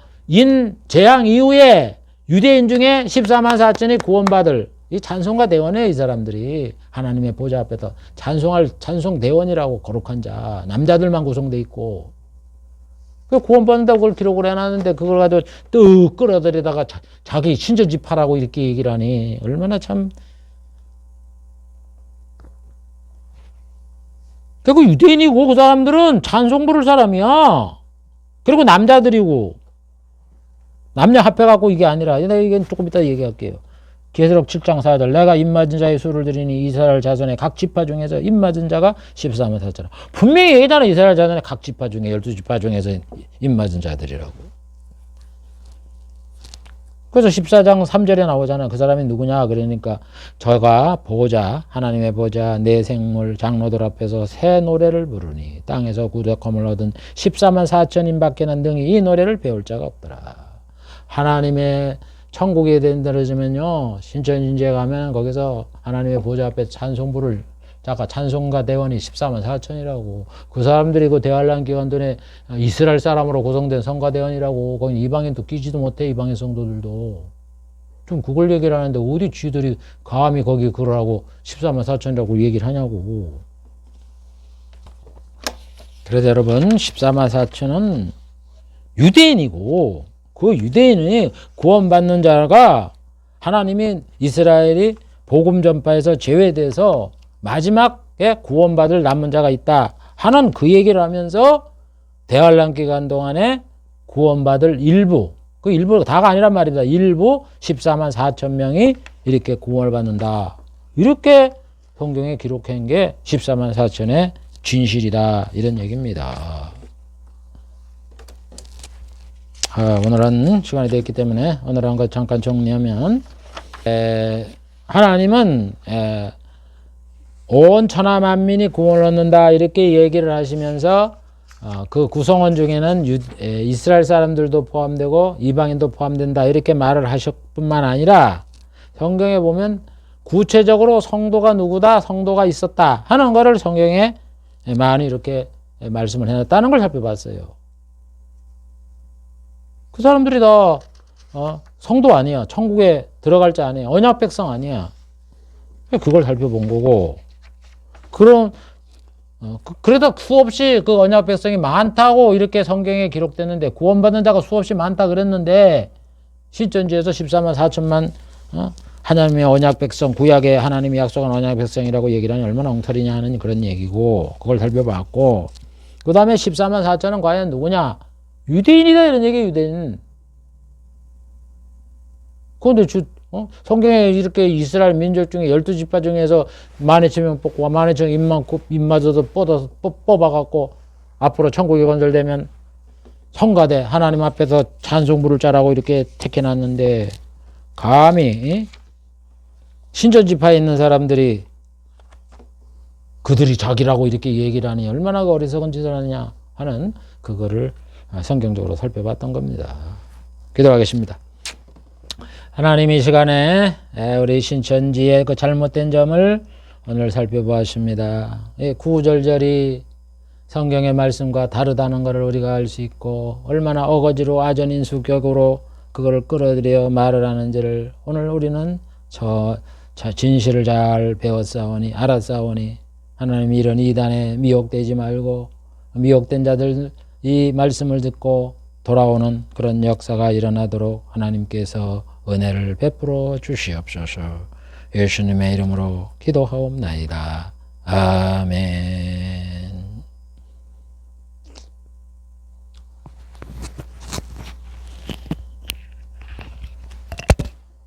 재앙 이후에 유대인 중에 14만 4천이 구원받을 이 찬송가 대원이에요. 이 사람들이 하나님의 보좌 앞에서 찬송할 찬송 대원이라고 거룩한 자, 남자들만 구성돼 있고, 그 구원받는다고 그걸 기록을 해놨는데 그걸 가지고 뚝 끌어들이다가 자기 신전집하라고 이렇게 얘기를 하니 얼마나 참. 그리고 유대인이고 그 사람들은 찬송 부를 사람이야. 그리고 남자들이고 남녀 합해갖고 이게 아니라, 내가 이건 조금 이따 얘기할게요. 계시록 7장 4절, 내가 입맞은 자의 수를 드리니 이스라엘 자손의 각 지파 중에서 입맞은 자가 14만 4천. 분명히 얘기잖아. 이스라엘 자손의 각 지파 중에 12지파 중에서 입맞은 자들이라고. 그래서 14장 3절에 나오잖아. 그 사람이 누구냐 그러니까 저가 보좌, 하나님의 보좌, 내 생물 장로들 앞에서 새 노래를 부르니 땅에서 구속함을 얻은 14만 4천인 밖에는 능히 이 노래를 배울 자가 없더라. 하나님의 천국에 들어지면요, 신천진지에 가면 거기서 하나님의 보좌 앞에 찬송 부를 자가 찬송가 대원이 14만 4천이라고. 그 사람들이 그 대환란 기간 동안에 이스라엘 사람으로 구성된 성가 대원이라고. 거기 이방인도 끼지도 못해. 이방인 성도들도. 좀 그걸 얘기를 하는데 어디 쥐들이 감히 거기 그러라고 14만 4천이라고 얘기를 하냐고. 그래서 여러분, 14만 4천은 유대인이고, 그 유대인이 구원받는 자가 하나님이 이스라엘이 복음 전파에서 제외돼서 마지막에 구원받을 남은 자가 있다 하는 그 얘기를 하면서 대환란 기간 동안에 구원받을 일부, 그 일부가 다가 아니란 말입니다. 일부 14만 4천 명이 이렇게 구원을 받는다. 이렇게 성경에 기록한 게 14만 4천의 진실이다. 이런 얘기입니다. 오늘은 시간이 됐기 때문에 오늘 한 것 잠깐 정리하면, 하나님은 온 천하 만민이 구원을 얻는다 이렇게 얘기를 하시면서 그 구성원 중에는 이스라엘 사람들도 포함되고 이방인도 포함된다 이렇게 말을 하실 뿐만 아니라 성경에 보면 구체적으로 성도가 누구다, 성도가 있었다 하는 것을 성경에 많이 이렇게 말씀을 해놨다는 걸 살펴봤어요. 그 사람들이 다 성도 아니야. 천국에 들어갈 자 아니야. 언약 백성 아니야. 그걸 살펴본 거고. 그래도 수없이 그 언약 백성이 많다고 이렇게 성경에 기록됐는데, 구원받는 자가 수없이 많다 그랬는데, 신천지에서 14만 4천만 하나님의 언약 백성, 구약에 하나님이 약속한 언약 백성이라고 얘기를 하니 얼마나 엉터리냐 하는 그런 얘기고, 그걸 살펴봤고, 그 다음에 14만 4천은 과연 누구냐? 유대인이다 이런 얘기예요. 유대인. 그런데 성경에 이렇게 이스라엘 민족 중에 12지파 중에서 12,000명 뽑고 12,000명 입마저도 뽑아갖고 앞으로 천국이 건설되면 성가대 하나님 앞에서 찬송 부를 자라고 이렇게 택해놨는데, 감히 신전지파에 있는 사람들이 그들이 자기라고 이렇게 얘기를 하니 얼마나 어리석은 짓을 하느냐 하는 그거를 성경적으로 살펴봤던 겁니다. 기도하겠습니다. 하나님, 이 시간에 우리 신천지의 그 잘못된 점을 오늘 살펴보았습니다. 구절절이 성경의 말씀과 다르다는 것을 우리가 알 수 있고, 얼마나 어거지로 아전인수격으로 그걸 끌어들여 말을 하는지를 오늘 우리는 진실을 잘 배웠사오니, 알았사오니, 하나님 이런 이단에 미혹되지 말고 미혹된 자들 이 말씀을 듣고 돌아오는 그런 역사가 일어나도록 하나님께서 은혜를 베풀어 주시옵소서. 예수님의 이름으로 기도하옵나이다. 아멘.